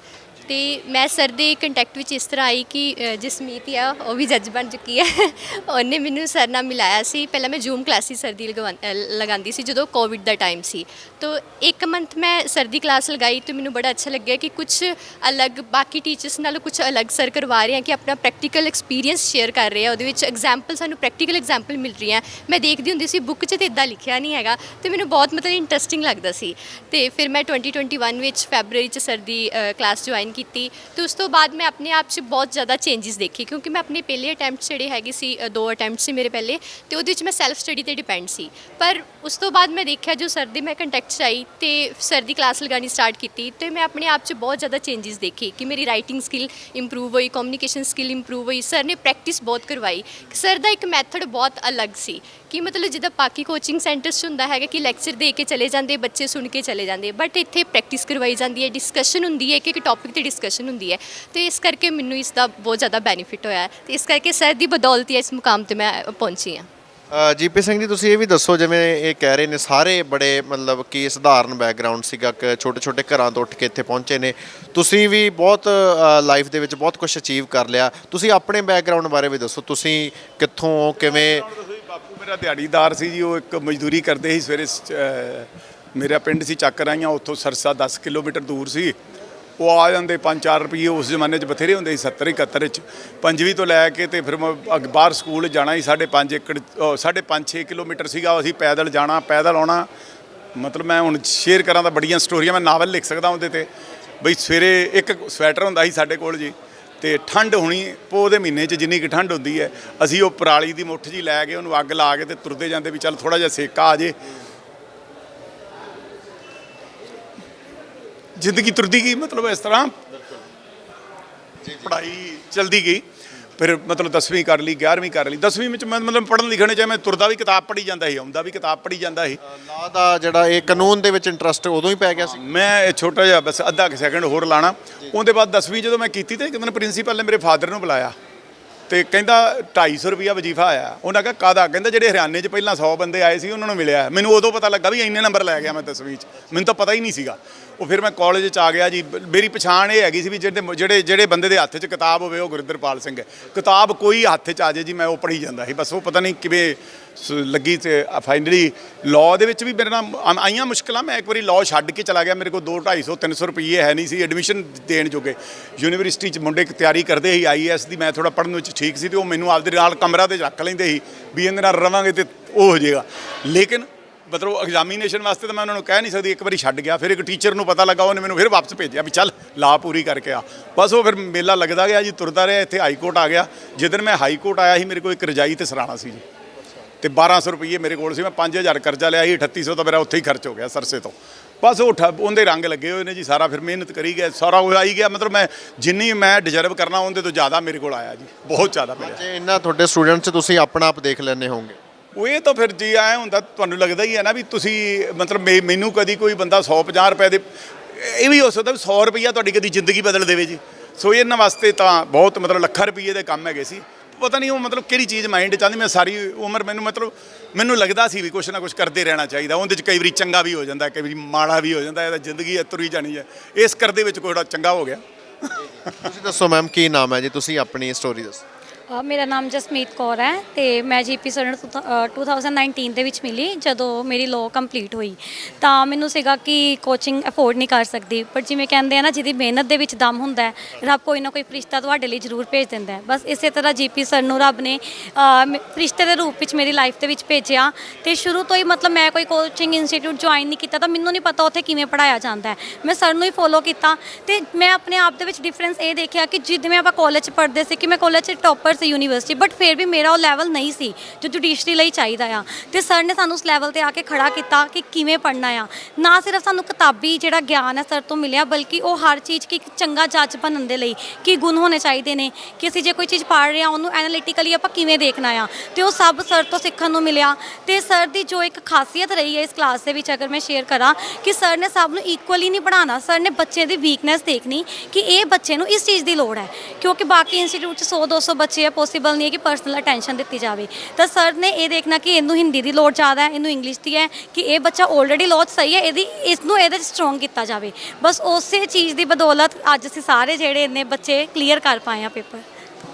ਤੇ ਮੈਂ ਸਰ ਦੇ ਕੰਟੈਕਟ ਵਿੱਚ ਇਸ ਤਰ੍ਹਾਂ ਆਈ ਕਿ ਜਸਮੀਤ ਆ ਉਹ ਵੀ ਜੱਜ ਬਣ ਚੁੱਕੀ ਹੈ। ਉਹਨੇ ਮੈਨੂੰ ਸਰ ਨਾਲ ਮਿਲਾਇਆ ਸੀ। ਪਹਿਲਾਂ ਮੈਂ ਜ਼ੂਮ ਕਲਾਸਿਸ ਸਰ ਦੀ ਲਗਾਉਂਦੀ ਸੀ ਜਦੋਂ ਕੋਵਿਡ ਦਾ ਟਾਈਮ ਸੀ, ਤਾਂ 1 ਮੰਥ ਮੈਂ ਸਰ ਦੀ ਕਲਾਸ ਲਗਾਈ ਤੇ ਮੈਨੂੰ ਬੜਾ ਅੱਛਾ ਲੱਗਿਆ ਕਿ ਕੁਝ ਅਲੱਗ ਬਾਕੀ ਟੀਚਰਸ ਨਾਲੋਂ ਕੁਝ ਅਲੱਗ ਸਰ ਕਰਵਾ ਰਹੇ ਆ, ਕਿ ਆਪਣਾ ਪ੍ਰੈਕਟੀਕਲ ਐਕਸਪੀਰੀਅੰਸ ਸ਼ੇਅਰ ਕਰ ਰਹੇ ਆ, ਉਹਦੇ ਵਿੱਚ ਐਗਜ਼ਾਮਪਲ ਸਾਨੂੰ ਪ੍ਰੈਕਟੀਕਲ ਐਗਜ਼ਾਮਪਲ ਮਿਲ ਰਹੀਆਂ। ਮੈਂ ਦੇਖਦੀ ਹੁੰਦੀ ਸੀ ਬੁੱਕ 'ਚ ਤਾਂ ਇੱਦਾਂ ਲਿਖਿਆ ਨਹੀਂ ਹੈਗਾ, ਤੇ ਮੈਨੂੰ ਬਹੁਤ ਮਤਲਬ ਇੰਟਰਸਟਿੰਗ ਲੱਗਦਾ ਸੀ। ਤੇ ਫਿਰ ਮੈਂ 2021 ਵਿੱਚ ਫੈਬਰਰੀ 'ਚ ਸਰ ਦੀ ਕਲਾਸ ਜੁਆਇਨ ਕੀਤੀ, ਤੇ ਉਸ ਤੋਂ ਬਾਅਦ ਮੈਂ ਆਪਣੇ ਆਪ 'ਚ ਬਹੁਤ ਜ਼ਿਆਦਾ ਚੇਂਜਸ ਦੇਖੇ, ਕਿਉਂਕਿ ਮੈਂ ਆਪਣੇ ਪਹਿਲੇ ਅਟੈਂਪਟਸ ਜਿਹੜੇ ਹੈਗੇ ਸੀ 2 ਅਟੈਂਪਟ ਸੀ ਮੇਰੇ ਪਹਿਲੇ, ਤੇ ਉਹਦੇ ਵਿੱਚ ਮੈਂ ਸੈਲਫ ਸਟੱਡੀ 'ਤੇ ਡਿਪੈਂਡ ਸੀ। ਪਰ ਉਸ ਤੋਂ ਬਾਅਦ ਮੈਂ ਦੇਖਿਆ ਜੋ ਸਰ ਦੇ ਮੈਂ ਕੰਟੈਕਟ 'ਚ ਆਈ ਤੇ ਸਰ ਦੀ ਕਲਾਸ ਲਗਾਉਣੀ ਸਟਾਰਟ ਕੀਤੀ, ਤੇ ਮੈਂ ਆਪਣੇ ਆਪ 'ਚ ਬਹੁਤ ਜ਼ਿਆਦਾ ਚੇਂਜਸ ਦੇਖੇ ਕਿ ਮੇਰੀ ਰਾਈਟਿੰਗ ਸਕਿੱਲ ਇੰਪਰੂਵ ਹੋਈ, ਕਮਿਊਨੀਕੇਸ਼ਨ ਸਕਿੱਲ ਇੰਪਰੂਵ ਹੋਈ। ਸਰ ਨੇ ਪ੍ਰੈਕਟਿਸ ਬਹੁਤ ਕਰਵਾਈ। ਸਰ ਦਾ ਇੱਕ ਮੈਥਡ ਬਹੁਤ ਅਲੱਗ ਸੀ ਕਿ ਮਤਲਬ ਜਿੱਦਾਂ ਬਾਕੀ ਕੋਚਿੰਗ ਸੈਂਟਰਸ 'ਚ ਹੁੰਦਾ ਹੈਗਾ ਕਿ ਲੈਕਚਰ ਦੇ ਕੇ ਚਲੇ ਜਾਂਦੇ, ਬੱਚੇ ਸੁਣ ਕੇ ਚਲੇ ਜਾਂਦੇ, ਬਟ ਇੱਥੇ ਪ੍ਰੈਕਟਿਸ ਕਰਵਾਈ ਜਾਂਦੀ ਹੈ, ਡਿਸਕਸ਼ਨ ਹੁੰਦੀ ਹੈ, ਕਿ ਟੌਪਿਕ 'ਤੇ ਡਿਸਕਸ਼ਨ ਹੁੰਦੀ ਹੈ। ਤੇ ਇਸ ਕਰਕੇ ਮੈਨੂੰ ਇਸ ਦਾ ਬਹੁਤ ਜ਼ਿਆਦਾ ਬੈਨੀਫਿਟ ਹੋਇਆ, ਤੇ ਇਸ ਕਰਕੇ ਸਰ ਦੀ ਬਦੌਲਤ ਇਸ ਮੁਕਾਮ 'ਤੇ ਮੈਂ ਪਹੁੰਚੀ ਹਾਂ। ਜੀਪੀ ਸਿੰਘ ਜੀ, ਤੁਸੀਂ ਇਹ ਵੀ ਦੱਸੋ, ਜਿਵੇਂ ਇਹ ਕਹਿ ਰਹੇ ਨੇ ਸਾਰੇ ਬੜੇ ਮਤਲਬ ਕਿ ਸਧਾਰਨ ਬੈਕਗਰਾਉਂਡ ਸੀਗਾ, ਕਿ ਛੋਟੇ ਛੋਟੇ ਘਰਾਂ ਤੋਂ ਉੱਠ ਕੇ ਇੱਥੇ ਪਹੁੰਚੇ ਨੇ, ਤੁਸੀਂ ਵੀ ਬਹੁਤ ਲਾਈਫ ਦੇ ਵਿੱਚ ਬਹੁਤ ਕੁਝ ਅਚੀਵ ਕਰ ਲਿਆ, ਤੁਸੀਂ ਆਪਣੇ ਬੈਕਗਰਾਉਂਡ ਬਾਰੇ ਵੀ ਦੱਸੋ, ਤੁਸੀਂ ਕਿੱਥੋਂ ਹੋ, ਕਿਵੇਂ? ਬਾਪੂ ਮੇਰਾ ਦਿਹਾੜੀਦਾਰ ਸੀ ਜੀ, ਉਹ ਇੱਕ ਮਜ਼ਦੂਰੀ ਕਰਦੇ ਸੀ। ਸਵੇਰੇ ਮੇਰਾ ਪਿੰਡ ਸੀ ਚੱਕ ਰਾਈਆਂ, ਉੱਥੋਂ ਸਰਸਾ 10 ਕਿਲੋਮੀਟਰ ਦੂਰ ਸੀ। ਉਹ ਆ ਜਾਂਦੇ 5-4 ਰੁਪਏ, ਉਸ ਜ਼ਮਾਨੇ 'ਚ ਬਥੇਰੇ ਹੁੰਦੇ ਸੀ, 70-71 'ਚ। 5ਵੀਂ ਤੋਂ ਲੈ ਕੇ ਤੇ ਫਿਰ ਮੈਂ ਬਾਹਰ ਸਕੂਲ ਜਾਣਾ ਹੀ 5.5 ਏਕੜ 5.5-6 ਕਿਲੋਮੀਟਰ ਸੀਗਾ। ਅਸੀਂ ਪੈਦਲ ਜਾਣਾ, ਪੈਦਲ ਆਉਣਾ। ਮਤਲਬ ਮੈਂ ਹੁਣ ਸ਼ੇਅਰ ਕਰਾਂ ਤਾਂ ਬੜੀਆਂ ਸਟੋਰੀਆਂ, ਮੈਂ ਨਾਵਲ ਲਿਖ ਸਕਦਾ ਉਹਦੇ 'ਤੇ। ਬਈ ਸਵੇਰੇ ਇੱਕ ਸਵੈਟਰ ਹੁੰਦਾ ਸੀ ਸਾਡੇ ਕੋਲ ਜੀ, ਤੇ ਠੰਡ ਹੋਣੀ ਪੋਹ ਦੇ ਮਹੀਨੇ 'ਚ, ਜਿੰਨੀ ਕਿ ਠੰਡ ਹੁੰਦੀ ਹੈ, ਅਸੀਂ ਉਹ ਪਰਾਲੀ ਦੀ ਮੁੱਠ ਜੀ ਲੈ ਕੇ ਉਹਨੂੰ ਅੱਗ ਲਾ ਕੇ ਤੇ ਤੁਰਦੇ ਜਾਂਦੇ ਵੀ ਚੱਲ ਥੋੜ੍ਹਾ ਜਿਹਾ ਸੇਕਾ ਆ ਜੇ। ਜ਼ਿੰਦਗੀ ਤੁਰਦੀ ਗਈ, ਮਤਲਬ ਇਸ ਤਰ੍ਹਾਂ ਪੜ੍ਹਾਈ ਚਲਦੀ ਗਈ। ਫਿਰ ਮਤਲਬ 10ਵੀਂ ਕਰ ਲਈ, 11ਵੀਂ ਕਰ ਲਈ। 10ਵੀਂ ਵਿੱਚ ਮੈਂ ਮਤਲਬ ਪੜ੍ਹਨ ਲਿਖਣ 'ਚ ਮੈਂ ਤੁਰਦਾ ਵੀ ਕਿਤਾਬ ਪੜ੍ਹੀ ਜਾਂਦਾ ਸੀ, ਆਉਂਦਾ ਵੀ ਕਿਤਾਬ ਪੜ੍ਹੀ ਜਾਂਦਾ ਸੀ। ਲਾਅ ਦਾ ਜਿਹੜਾ ਇਹ ਕਾਨੂੰਨ ਦੇ ਵਿੱਚ ਇੰਟਰਸਟ ਉਦੋਂ ਹੀ ਪੈ ਗਿਆ ਸੀ? ਮੈਂ ਇਹ ਛੋਟਾ ਜਿਹਾ ਬਸ ਅੱਧਾ ਕੁ ਸੈਕਿੰਡ ਹੋਰ ਲਾਣਾ। ਉਹਦੇ ਬਾਅਦ 10ਵੀਂ ਜਦੋਂ ਮੈਂ ਕੀਤੀ ਤੇ ਇੱਕ ਦਿਨ ਪ੍ਰਿੰਸੀਪਲ ਨੇ ਮੇਰੇ ਫਾਦਰ ਨੂੰ ਬੁਲਾਇਆ ਤੇ ਕਹਿੰਦਾ 250 ਰੁਪਿਆ ਵਜੀਫਾ ਆਇਆ। ਉਹਨਾਂ ਕਿਹਾ ਕਾਹਦਾ? ਕਹਿੰਦਾ ਜਿਹੜੇ ਹਰਿਆਣੇ 'ਚ ਪਹਿਲਾਂ 100 ਬੰਦੇ ਆਏ ਸੀ ਉਹਨਾਂ ਨੂੰ ਮਿਲਿਆ। ਮੈਨੂੰ ਉਦੋਂ ਪਤਾ ਲੱਗਾ ਵੀ ਇੰਨੇ ਨੰਬਰ ਲੈ ਗਿਆ ਮੈਂ 10ਵੀਂ 'ਚ, ਮੈਨੂੰ ਤਾਂ ਪਤਾ ਹੀ ਨਹੀਂ ਸੀਗਾ। ਉਹ ਫਿਰ ਮੈਂ ਕਾਲਜ 'ਚ ਆ ਗਿਆ ਜੀ। ਮੇਰੀ ਪਛਾਣ ਇਹ ਹੈਗੀ ਸੀ ਵੀ ਜਿਹੜੇ ਬੰਦੇ ਦੇ ਹੱਥ 'ਚ ਕਿਤਾਬ ਹੋਵੇ ਉਹ ਗੁਰਿੰਦਰਪਾਲ ਸਿੰਘ ਹੈ। ਕਿਤਾਬ ਕੋਈ ਹੱਥ 'ਚ ਆ ਜੇ ਜੀ ਮੈਂ ਉਹ ਪੜ੍ਹੀ ਜਾਂਦਾ ਸੀ ਬਸ। ਉਹ ਪਤਾ ਨਹੀਂ ਕਿਵੇਂ ਲੱਗੀ ਤੇ ਫਾਈਨਲੀ ਲਾਅ ਦੇ ਵਿੱਚ ਵੀ ਮੇਰੇ ਨਾਲ ਆਈਆਂ ਮੁਸ਼ਕਲਾਂ। ਮੈਂ ਇੱਕ ਵਾਰੀ ਲਾਅ ਛੱਡ ਕੇ ਚਲਾ ਗਿਆ। ਮੇਰੇ ਕੋਲ 200, 250, 300 ਰੁਪਏ ਹੈ ਨਹੀਂ ਸੀ ਐਡਮਿਸ਼ਨ ਦੇਣ ਜੋਗੇ। ਯੂਨੀਵਰਸਿਟੀ 'ਚ ਮੁੰਡੇ ਤਿਆਰੀ ਕਰਦੇ ਸੀ IAS ਦੀ, ਮੈਂ ਥੋੜਾ ਪੜ੍ਹਨ ਵਿੱਚ ਠੀਕ ਸੀ ਤੇ ਉਹ ਮੈਨੂੰ ਆਪਦੇ ਨਾਲ ਕਮਰਾ ਤੇ ਰੱਖ ਲੈਂਦੇ ਸੀ ਵੀ ਇਹਦੇ ਨਾਲ ਰਵਾਂਗੇ ਤੇ ਉਹ ਹੋ ਜਾਏਗਾ। ਲੇਕਿਨ ਮਤਲਬ ਐਗਜ਼ਾਮੀਨੇਸ਼ਨ ਵਾਸਤੇ ਤਾਂ ਮੈਂ ਉਹਨਾਂ ਨੂੰ ਕਹਿ ਨਹੀਂ ਸਕਦੀ। ਇੱਕ ਵਾਰੀ ਛੱਡ ਗਿਆ, ਫਿਰ ਇੱਕ ਟੀਚਰ ਨੂੰ ਪਤਾ ਲੱਗਾ, ਉਹਨੇ ਮੈਨੂੰ ਫਿਰ ਵਾਪਸ ਭੇਜਿਆ ਵੀ ਚੱਲ ਲਾ ਪੂਰੀ ਕਰਕੇ ਆ। ਬਸ ਉਹ ਫਿਰ ਮੇਲਾ ਲੱਗਦਾ ਗਿਆ ਜੀ, ਤੁਰਦਾ ਰਿਹਾ। ਇੱਥੇ ਹਾਈ ਕੋਰਟ ਆ ਗਿਆ। ਜਿੱਦਣ ਮੈਂ ਹਾਈ ਕੋਰਟ ਆਇਆ ਸੀ ਮੇਰੇ ਕੋਲ ਇੱਕ ਰਜਾਈ ਤੇ ਸਰਾਣਾ ਸੀ ਜੀ ਤੇ 1200 ਰੁਪਏ ਮੇਰੇ ਕੋਲ ਸੀ। ਮੈਂ 5000 ਕਰਜ਼ਾ ਲਿਆ ਸੀ, 3800 ਤਾਂ ਮੇਰਾ ਉੱਥੇ ਹੀ ਖਰਚ ਹੋ ਗਿਆ ਸਰਸੇ ਤੋਂ। ਬਸ ਉਹ ਉਹਦੇ ਰੰਗ ਲੱਗੇ ਹੋਏ ਨੇ ਜੀ। ਸਾਰਾ ਫਿਰ ਮਿਹਨਤ ਕਰੀ ਗਿਆ, ਸਾਰਾ ਉਹ ਆਈ ਗਿਆ। ਮਤਲਬ ਮੈਂ ਜਿੰਨੀ ਮੈਂ ਡਿਜ਼ਰਵ ਕਰਨਾ ਉਹਦੇ ਤੋਂ ਜ਼ਿਆਦਾ ਮੇਰੇ ਕੋਲ ਆਇਆ ਜੀ, ਬਹੁਤ ਜ਼ਿਆਦਾ ਮਿਲਿਆ। ਜੇ ਇਹਨਾਂ ਤੁਹਾਡੇ ਸਟੂਡੈਂਟ 'ਚ ਤੁਸੀਂ ਆਪਣਾ ਆਪ ਦੇਖ ਲੈਂਦੇ ਹੋਵੋਗੇ। ਉਹ ਇਹ ਤਾਂ ਫਿਰ ਜੀ ਐਂ ਹੁੰਦਾ, ਤੁਹਾਨੂੰ ਲੱਗਦਾ ਹੀ ਹੈ ਨਾ ਵੀ ਤੁਸੀਂ ਮਤਲਬ ਮੈਨੂੰ ਕਦੀ ਕੋਈ ਬੰਦਾ 150 ਰੁਪਏ ਦੇ, ਇਹ ਵੀ ਹੋ ਸਕਦਾ ਵੀ 100 ਰੁਪਈਆ ਤੁਹਾਡੀ ਕਦੀ ਜ਼ਿੰਦਗੀ ਬਦਲ ਦੇਵੇ ਜੀ। ਸੋ ਇਹਨਾਂ ਵਾਸਤੇ ਤਾਂ ਬਹੁਤ ਮਤਲਬ ਲੱਖਾਂ ਰੁਪਈਏ ਦੇ ਕੰਮ ਹੈਗੇ ਸੀ। ਪਤਾ ਨਹੀਂ ਉਹ ਮਤਲਬ ਕਿਹੜੀ ਚੀਜ਼ ਮਾਈਂਡ 'ਚ ਆਉਂਦੀ। ਮੈਂ ਸਾਰੀ ਉਮਰ ਮੈਨੂੰ ਲੱਗਦਾ ਸੀ ਵੀ ਕੁਛ ਨਾ ਕੁਛ ਕਰਦੇ ਰਹਿਣਾ ਚਾਹੀਦਾ। ਉਹਦੇ 'ਚ ਕਈ ਵਾਰੀ ਚੰਗਾ ਵੀ ਹੋ ਜਾਂਦਾ, ਕਈ ਵਾਰੀ ਮਾੜਾ ਵੀ ਹੋ ਜਾਂਦਾ। ਇਹ ਤਾਂ ਜ਼ਿੰਦਗੀ ਹੈ, ਤੁਰੀ ਜਾਣੀ ਹੈ। ਇਸ ਕਰਦੇ ਵਿੱਚ ਕੋਈ ਚੰਗਾ ਹੋ ਗਿਆ। ਤੁਸੀਂ ਦੱਸੋ ਮੈਮ, ਕੀ ਨਾਮ ਹੈ ਜੀ? ਤੁਸੀਂ ਆਪਣੀ ਸਟੋਰੀ ਦੱਸੋ। ਮੇਰਾ ਨਾਮ ਜਸਮੀਤ ਕੌਰ ਹੈ ਤੇ ਮੈਂ ਜੀਪੀ ਸਰ 2019 ਦੇ ਵਿੱਚ ਮਿਲੀ ਜਦੋਂ ਮੇਰੀ ਲਾਅ ਕੰਪਲੀਟ ਹੋਈ। ਤਾਂ ਮੈਨੂੰ ਸੀਗਾ ਕਿ ਕੋਚਿੰਗ ਅਫੋਰਡ ਨਹੀਂ ਕਰ ਸਕਦੀ, ਪਰ ਜਿਵੇਂ ਕਹਿੰਦੇ ਆ ਨਾ, ਜਿਹਦੀ ਮਿਹਨਤ ਦੇ ਵਿੱਚ ਦਮ ਹੁੰਦਾ ਹੈ, ਰੱਬ ਕੋਈ ਨਾ ਕੋਈ ਫਰਿਸ਼ਤਾ ਤੁਹਾਡੇ ਲਈ ਜ਼ਰੂਰ ਭੇਜ ਦਿੰਦਾ ਹੈ। ਬਸ ਇਸੇ ਤਰ੍ਹਾਂ ਜੀਪੀ ਸਰ ਨੂੰ ਰੱਬ ਨੇ ਫਰਿਸ਼ਤੇ ਦੇ ਰੂਪ ਵਿੱਚ ਮੇਰੀ ਲਾਈਫ ਦੇ ਵਿੱਚ ਭੇਜਿਆ। ਤੇ ਸ਼ੁਰੂ ਤੋਂ ਹੀ ਮਤਲਬ ਮੈਂ ਕੋਈ ਕੋਚਿੰਗ ਇੰਸਟੀਟਿਊਟ ਜੁਆਇਨ ਨਹੀਂ ਕੀਤਾ, ਤਾਂ ਮੈਨੂੰ ਨਹੀਂ ਪਤਾ ਉੱਥੇ ਕਿਵੇਂ ਪੜ੍ਹਾਇਆ ਜਾਂਦਾ ਹੈ। ਮੈਂ ਸਰ ਨੂੰ ਹੀ ਫੋਲੋ ਕੀਤਾ ਤੇ ਮੈਂ ਆਪਣੇ ਆਪ ਦੇ ਵਿੱਚ ਡਿਫਰੈਂਸ ਇਹ ਦੇਖਿਆ ਕਿ ਜਿਵੇਂ ਆਪਾਂ ਕਾਲਜ 'ਚ ਪੜ੍ਹਦੇ ਸੀ, ਕਿ ਮੈਂ ਕਾਲਜ 'ਚ ਟੌਪਰ ਸੀ ਯੂਨੀਵਰਸਿਟੀ, ਬਟ ਫਿਰ ਵੀ ਮੇਰਾ ਉਹ ਲੈਵਲ ਨਹੀਂ ਸੀ ਜੋ ਜੁਡੀਸ਼ਰੀ ਲਈ ਚਾਹੀਦਾ ਆ। ਤੇ ਸਰ ਨੇ ਸਾਨੂੰ ਉਸ ਲੈਵਲ ਤੇ ਆ ਕੇ ਖੜਾ ਕੀਤਾ ਕਿ ਕਿਵੇਂ ਪੜ੍ਹਨਾ ਆ। ਨਾ ਸਿਰਫ ਸਾਨੂੰ ਕਿਤਾਬੀ ਜਿਹੜਾ ਗਿਆਨ ਹੈ ਸਰ ਤੋਂ ਮਿਲਿਆ, ਬਲਕਿ ਉਹ ਹਰ ਚੀਜ਼ ਕਿ ਇੱਕ ਚੰਗਾ ਜੱਜ ਬਣਨ ਦੇ ਲਈ ਕੀ ਗੁਣ ਹੋਣੇ ਚਾਹੀਦੇ ਨੇ, ਕਿ ਅਸੀਂ ਜੇ ਕੋਈ ਚੀਜ਼ ਪੜ੍ਹ ਰਹੇ ਹਾਂ ਉਹਨੂੰ ਐਨਾਲਿਟਿਕਲੀ ਆਪਾਂ ਕਿਵੇਂ ਦੇਖਣਾ ਆ, ਤੇ ਉਹ ਸਭ ਸਰ ਤੋਂ ਸਿੱਖਣ ਨੂੰ ਮਿਲਿਆ। ਤੇ ਸਰ ਦੀ ਜੋ ਇੱਕ ਖਾਸੀਅਤ ਰਹੀ ਹੈ ਇਸ ਕਲਾਸ ਦੇ ਵਿੱਚ, ਅਗਰ ਮੈਂ ਸ਼ੇਅਰ ਕਰਾਂ, ਕਿ ਸਰ ਨੇ ਸਭ ਨੂੰ ਇਕੁਅਲੀ ਨਹੀਂ ਪੜ੍ਹਾਉਣਾ। ਸਰ ਨੇ ਬੱਚੇ ਦੀ ਵੀਕਨੈਸ ਦੇਖਣੀ ਕਿ ਇਹ ਬੱਚੇ ਨੂੰ ਇਸ ਚੀਜ਼ ਦੀ ਲੋੜ ਹੈ, ਕਿਉਂਕਿ ਬਾਕੀ ਇੰਸਟੀਟਿਊਟ 'ਚ 100-200 ਬੱਚੇ ਆ, ਪੋਸੀਬਲ ਨਹੀਂ ਹੈ ਕਿ ਪਰਸਨਲ ਅਟੈਂਸ਼ਨ ਦਿੱਤੀ ਜਾਵੇ। ਤਾਂ ਸਰ ਨੇ ਇਹ ਦੇਖਣਾ ਕਿ ਇਹਨੂੰ ਹਿੰਦੀ ਦੀ ਲੋੜ ਜ਼ਿਆਦਾ ਹੈ, ਇਹਨੂੰ ਇੰਗਲਿਸ਼ ਦੀ ਹੈ, ਕਿ ਇਹ ਬੱਚਾ ਆਲਰੇਡੀ ਲੋੜ ਸਹੀ ਹੈ, ਇਸਨੂੰ ਇਹਦੇ 'ਚ ਸਟਰੋਂਗ ਕੀਤਾ ਜਾਵੇ। ਬਸ ਉਸੇ ਚੀਜ਼ ਦੀ ਬਦੌਲਤ ਅੱਜ ਅਸੀਂ ਸਾਰੇ ਜਿਹੜੇ ਇੰਨੇ ਬੱਚੇ ਕਲੀਅਰ ਕਰ ਪਾਏ ਆ ਪੇਪਰ।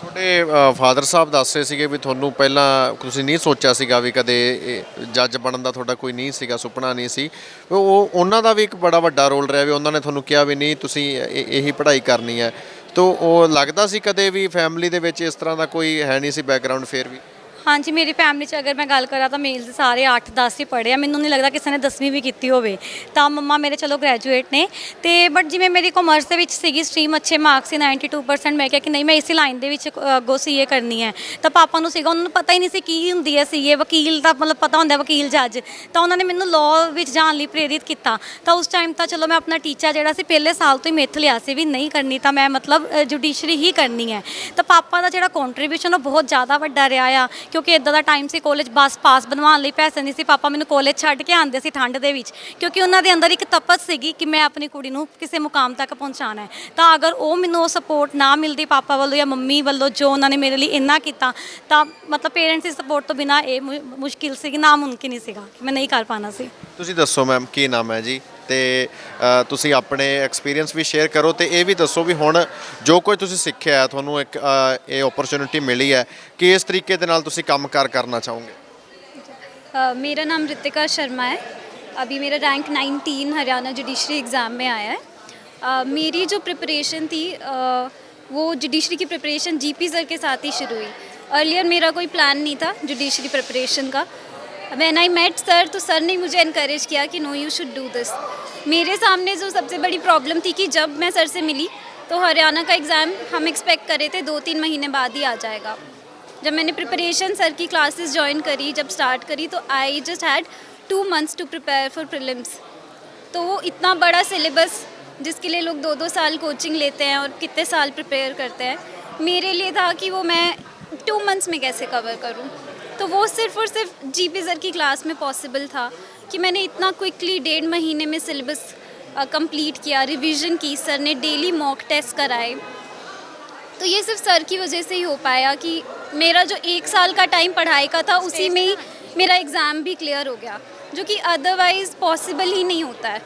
ਤੁਹਾਡੇ ਫਾਦਰ ਸਾਹਿਬ ਦੱਸ ਰਹੇ ਸੀਗੇ ਵੀ ਤੁਹਾਨੂੰ ਪਹਿਲਾਂ ਤੁਸੀਂ ਨਹੀਂ ਸੋਚਿਆ ਸੀਗਾ ਵੀ ਕਦੇ ਜੱਜ ਬਣਨ ਦਾ ਤੁਹਾਡਾ ਕੋਈ ਨਹੀਂ ਸੀਗਾ, ਸੁਪਨਾ ਨਹੀਂ ਸੀ। ਉਹਨਾਂ ਦਾ ਵੀ ਇੱਕ ਬੜਾ ਵੱਡਾ ਰੋਲ ਰਿਹਾ ਵੀ ਉਹਨਾਂ ਨੇ ਤੁਹਾਨੂੰ ਕਿਹਾ ਵੀ ਨਹੀਂ ਤੁਸੀਂ ਇਹੀ ਪੜ੍ਹਾਈ ਕਰਨੀ ਹੈ। ਤੋ ਉਹ ਲੱਗਦਾ ਸੀ ਕਦੇ ਵੀ ਫੈਮਿਲੀ ਦੇ ਵਿੱਚ ਇਸ ਤਰ੍ਹਾਂ ਦਾ ਕੋਈ ਹੈ ਨਹੀਂ ਸੀ ਬੈਕਗ੍ਰਾਉਂਡ ਫਿਰ ਵੀ? ਹਾਂਜੀ, ਮੇਰੀ ਫੈਮਿਲੀ 'ਚ ਅਗਰ ਮੈਂ ਗੱਲ ਕਰਾਂ ਤਾਂ ਮੇਲ ਸਾਰੇ 8-10 ਹੀ ਪੜ੍ਹੇ ਆ। ਮੈਨੂੰ ਨਹੀਂ ਲੱਗਦਾ ਕਿਸੇ ਨੇ 10ਵੀਂ ਵੀ ਕੀਤੀ ਹੋਵੇ। ਤਾਂ ਮੰਮਾ ਮੇਰੇ ਚਲੋ ਗ੍ਰੈਜੂਏਟ ਨੇ, ਤੇ ਬਟ ਜਿਵੇਂ ਮੇਰੀ ਕਾਮਰਸ ਦੇ ਵਿੱਚ ਸੀਗੀ ਸਟਰੀਮ, ਅੱਛੇ ਮਾਰਕਸ ਸੀ 92%। ਮੈਂ ਕਿਹਾ ਕਿ ਨਹੀਂ, ਮੈਂ ਇਸੇ ਲਾਈਨ ਦੇ ਵਿੱਚ ਅੱਗੋਂ CA ਕਰਨੀ ਹੈ। ਤਾਂ ਪਾਪਾ ਨੂੰ ਸੀਗਾ, ਉਹਨਾਂ ਨੂੰ ਪਤਾ ਹੀ ਨਹੀਂ ਸੀ ਕੀ ਹੁੰਦੀ ਹੈ CA, ਵਕੀਲ ਦਾ ਮਤਲਬ ਪਤਾ ਹੁੰਦਾ ਵਕੀਲ ਜੱਜ। ਤਾਂ ਉਹਨਾਂ ਨੇ ਮੈਨੂੰ ਲਾਅ ਵਿੱਚ ਜਾਣ ਲਈ ਪ੍ਰੇਰਿਤ ਕੀਤਾ। ਤਾਂ ਉਸ ਟਾਈਮ ਤਾਂ ਚਲੋ ਮੈਂ ਆਪਣਾ ਟੀਚਾ ਜਿਹੜਾ ਸੀ ਪਹਿਲੇ ਸਾਲ ਤੋਂ ਹੀ ਮਿੱਥ ਲਿਆ ਸੀ ਵੀ ਨਹੀਂ ਕਰਨੀ ਤਾਂ ਮੈਂ ਮਤਲਬ ਜੁਡੀਸ਼ਰੀ ਹੀ ਕਰਨੀ ਹੈ। ਤਾਂ ਪਾਪਾ ਦਾ ਜਿਹੜਾ ਕੰਟਰੀਬਿਊਸ਼ਨ ਉਹ ਬਹੁਤ ਜ਼ਿਆਦਾ ਵੱਡਾ ਰਿਹਾ ਆ, ਕਿਉਂਕਿ ਇੱਦਾਂ ਦਾ ਟਾਈਮ ਸੀ ਕਾਲਜ ਬੱਸ ਪਾਸ ਬਣਵਾਉਣ ਲਈ ਪੈਸੇ ਨਹੀਂ ਸੀ। ਪਾਪਾ ਮੈਨੂੰ ਕਾਲਜ ਛੱਡ ਕੇ ਆਉਂਦੇ ਸੀ ਠੰਡ ਦੇ ਵਿੱਚ, ਕਿਉਂਕਿ ਉਹਨਾਂ ਦੇ ਅੰਦਰ ਇੱਕ ਤਪਤ ਸੀਗੀ ਕਿ ਮੈਂ ਆਪਣੀ ਕੁੜੀ ਨੂੰ ਕਿਸੇ ਮੁਕਾਮ ਤੱਕ ਪਹੁੰਚਾਉਣਾ ਹੈ। ਤਾਂ ਅਗਰ ਉਹ ਮੈਨੂੰ ਉਹ ਸਪੋਰਟ ਨਾ ਮਿਲਦੀ ਪਾਪਾ ਵੱਲੋਂ ਜਾਂ ਮੰਮੀ ਵੱਲੋਂ, ਜੋ ਉਹਨਾਂ ਨੇ ਮੇਰੇ ਲਈ ਇੰਨਾ ਕੀਤਾ, ਤਾਂ ਮਤਲਬ ਪੇਰੈਂਟਸ ਦੀ ਸਪੋਰਟ ਤੋਂ ਬਿਨਾਂ ਇਹ ਮੁਸ਼ਕਿਲ ਸੀ, ਨਾਮੁਮਕਿਨ ਹੀ ਸੀਗਾ ਕਿ ਮੈਂ ਨਹੀਂ ਕਰ ਪਾਉਣਾ ਸੀ। ਤੁਸੀਂ ਦੱਸੋ ਮੈਮ, ਕੀ ਨਾਮ ਹੈ ਜੀ? ਤੇ ਤੁਸੀਂ ਆਪਣੇ ਐਕਸਪੀਰੀਅੰਸ ਵੀ ਸ਼ੇਅਰ ਕਰੋ ਤੇ ਇਹ ਵੀ ਦੱਸੋ ਵੀ ਹੁਣ ਜੋ ਕੁਝ ਤੁਸੀਂ ਸਿੱਖਿਆ ਹੈ, ਤੁਹਾਨੂੰ ਇੱਕ ਇਹ ਓਪਰਚੁਨਿਟੀ ਮਿਲੀ ਹੈ ਕਿ ਇਸ ਤਰੀਕੇ ਦੇ ਨਾਲ ਤੁਸੀਂ ਕੰਮਕਾਰ ਕਰਨਾ ਚਾਹੋਗੇ? मेरा नाम रितिका शर्मा है। अभी मेरा रैंक 19 हरियाणा जुडिशरी एग्ज़ाम में आया है। मेरी जो प्रिपरेशन थी वो जुडिशरी की प्रिपरेशन जीपी सर के साथ ही शुरू हुई। अर्लियर मेरा कोई प्लान नहीं था जुडिशरी प्रिपरेशन का। व्हेन आई मेट सर, तो सर ने मुझे इनकरेज किया कि no you should do this. मेरे सामने जो सबसे बड़ी प्रॉब्लम थी कि जब मैं सर से मिली तो हरियाणा का एग्ज़ाम हम एक्सपेक्ट कर रहे थे 2-3 महीने बाद ही आ जाएगा। जब मैंने प्रिपरेशन सर की क्लासेस ज्वाइन करी, जब स्टार्ट करी, तो I just had 2 months to prepare for prelims. तो वो इतना बड़ा सिलेबस जिसके लिए लोग 2-2 साल कोचिंग लेते हैं और कितने साल प्रिपेयर करते हैं, मेरे लिए था कि वो मैं 2 months में कैसे कवर करूं। तो वो सिर्फ और सिर्फ जीपी सर की क्लास में पॉसिबल था कि मैंने इतना क्विकली 1.5 महीने में सिलेबस कंप्लीट किया, रिवीजन की। सर ने डेली मॉक टेस्ट कराए, तो ये सिर्फ सर की वजह से ही हो पाया कि मेरा जो 1 साल का टाइम पढ़ाई का था उसी में ही मेरा एग्ज़ाम भी क्लियर हो गया, जो कि अदरवाइज़ पॉसिबल ही नहीं होता है।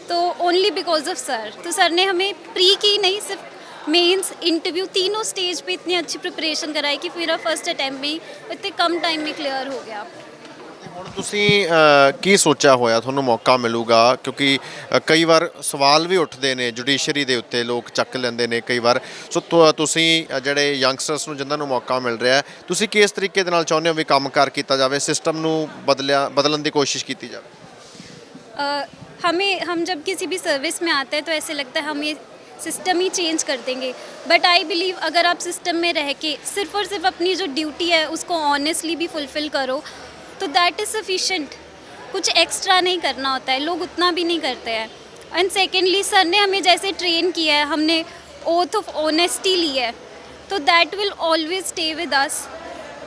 तो ओनली बिकॉज ऑफ सर। तो सर ने हमें प्री की नहीं, सिर्फ मेंस, इंटरव्यू, तीनों स्टेज पे इतनी अच्छी प्रिपरेशन कराई कि मेरा फर्स्ट अटैम्प्ट में ही इतने कम टाइम में क्लियर हो गया। ਹੁਣ ਤੁਸੀਂ ਕੀ ਸੋਚਿਆ ਹੋਇਆ ਤੁਹਾਨੂੰ ਮੌਕਾ ਮਿਲੂਗਾ ਕਿਉਂਕਿ ਕਈ ਵਾਰ ਸਵਾਲ ਵੀ ਉੱਠਦੇ ਨੇ ਜੁਡੀਸ਼ਰੀ ਦੇ ਉੱਤੇ, ਲੋਕ ਚੱਕ ਲੈਂਦੇ ਨੇ ਕਈ ਵਾਰ, ਸੋ ਤੁਸੀਂ ਜਿਹੜੇ ਯੰਗਸਟਰਸ ਨੂੰ ਜਿਨ੍ਹਾਂ ਨੂੰ ਮੌਕਾ ਮਿਲ ਰਿਹਾ ਤੁਸੀਂ ਕਿਸ ਤਰੀਕੇ ਦੇ ਨਾਲ ਚਾਹੁੰਦੇ ਹੋ ਵੀ ਕੰਮਕਾਰ ਕੀਤਾ ਜਾਵੇ, ਸਿਸਟਮ ਨੂੰ ਬਦਲਣ ਦੀ ਕੋਸ਼ਿਸ਼ ਕੀਤੀ ਜਾਵੇ? हम जब किसी भी सर्विस में आते हैं तो ऐसे लगता है हम ये सिस्टम ही चेंज कर देंगे, बट आई बिलीव अगर आप सिस्टम में रह के सिर्फ और सिर्फ अपनी जो ड्यूटी है उसको ऑनेस्टली भी फुलफ़िल करो तो दैट इज़ सफिशेंट। कुछ एक्स्ट्रा नहीं करना होता है, लोग उतना भी नहीं करते हैं। एंड सेकेंडली सर ने हमें जैसे ट्रेन किया है, हमने ओथ ऑफ ऑनेस्टी ली है, तो that will always stay with us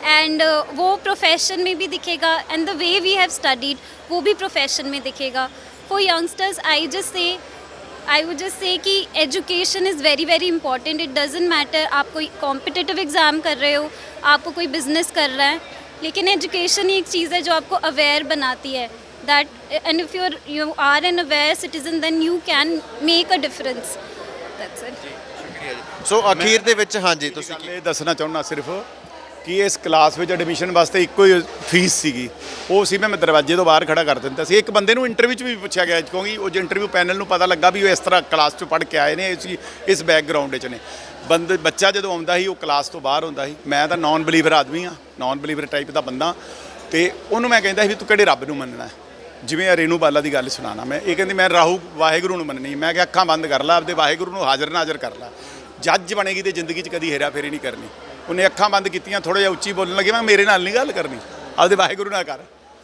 and वो प्रोफेशन में भी दिखेगा and the way we have studied वो भी प्रोफेशन में दिखेगा। For youngsters I would just say कि education is very very important. It doesn't matter आप कोई कॉम्पिटिटिव एग्ज़ाम कर रहे हो, आपको कोई बिजनेस कर रहा है, लेकिन एजुकेशन ही एक चीज़ है जो आपको अवेयर बनाती है that and if you are an aware citizen then you can make a difference. That's it. ਸੋ ਅਖੀਰ ਦੇ ਵਿੱਚ ਹਾਂਜੀ ਤੁਸੀਂ ਗੱਲ ਇਹ ਦੱਸਣਾ ਚਾਹੁੰਦਾ ਸਿਰਫ ਕਿ ਇਸ ਕਲਾਸ ਵਿੱਚ ਐਡਮਿਸ਼ਨ ਵਾਸਤੇ ਇੱਕੋ ਹੀ ਫੀਸ ਸੀਗੀ, ਉਹ ਸੀ ਮੈਂ ਦਰਵਾਜ਼ੇ ਤੋਂ ਬਾਹਰ ਖੜਾ ਕਰ ਦਿੰਦਾ ਸੀ। ਇੱਕ ਬੰਦੇ ਨੂੰ ਇੰਟਰਵਿਊ 'ਚ ਵੀ ਪੁੱਛਿਆ ਗਿਆ ਕਿਉਂਕਿ ਉਹ ਇੰਟਰਵਿਊ ਪੈਨਲ ਨੂੰ ਪਤਾ ਲੱਗਾ ਵੀ ਉਹ ਇਸ ਤਰ੍ਹਾਂ ਕਲਾਸ 'ਚੋਂ ਪੜ੍ਹ ਕੇ ਆਏ ਨੇ, ਇਸ ਬੈਕਗਰਾਊਂਡ 'ਚ ਨੇ। ਬੱਚਾ ਜਦੋਂ ਆਉਂਦਾ ਸੀ ਉਹ ਕਲਾਸ ਤੋਂ ਬਾਹਰ ਹੁੰਦਾ ਸੀ। ਮੈਂ ਤਾਂ ਨੌਨ ਬਲੀਵਰ ਆਦਮੀ ਹਾਂ, ਨੌਨ ਬਲੀਵਰ ਟਾਈਪ ਦਾ ਬੰਦਾ, ਅਤੇ ਉਹਨੂੰ ਮੈਂ ਕਹਿੰਦਾ ਸੀ ਵੀ ਤੂੰ ਕਿਹੜੇ ਰੱਬ ਨੂੰ ਮੰਨਣਾ। ਜਿਵੇਂ ਰੇਨੂ ਬਾਲਾ ਦੀ ਗੱਲ ਸੁਣਾਉਣਾ ਮੈਂ, ਇਹ ਕਹਿੰਦੀ ਮੈਂ ਵਾਹਿਗੁਰੂ ਨੂੰ ਮੰਨਣੀ। ਮੈਂ ਕਿਹਾ ਅੱਖਾਂ ਬੰਦ ਕਰ ਲਾ, ਆਪਦੇ ਵਾਹਿਗੁਰੂ ਨੂੰ ਹਾਜ਼ਰ ਨਾਜ਼ਰ ਕਰ ਲਾ। ਜੱਜ ਬਣੇਗੀ ਤੇ ਜ਼ਿੰਦਗੀ 'ਚ ਕਦੀ ਹੇਰਾ ਫੇਰੀ ਨਹੀਂ ਕਰਨੀ। ਉਹਨੇ ਅੱਖਾਂ ਬੰਦ ਕੀਤੀਆਂ, ਥੋੜ੍ਹਾ ਜਿਹਾ ਉੱਚੀ ਬੋਲਣ ਲੱਗੀ, ਮੈਂ ਮੇਰੇ ਨਾਲ ਨਹੀਂ ਗੱਲ ਕਰਨੀ, ਆਪਦੇ ਵਾਹਿਗੁਰੂ ਨਾਲ ਕਰ,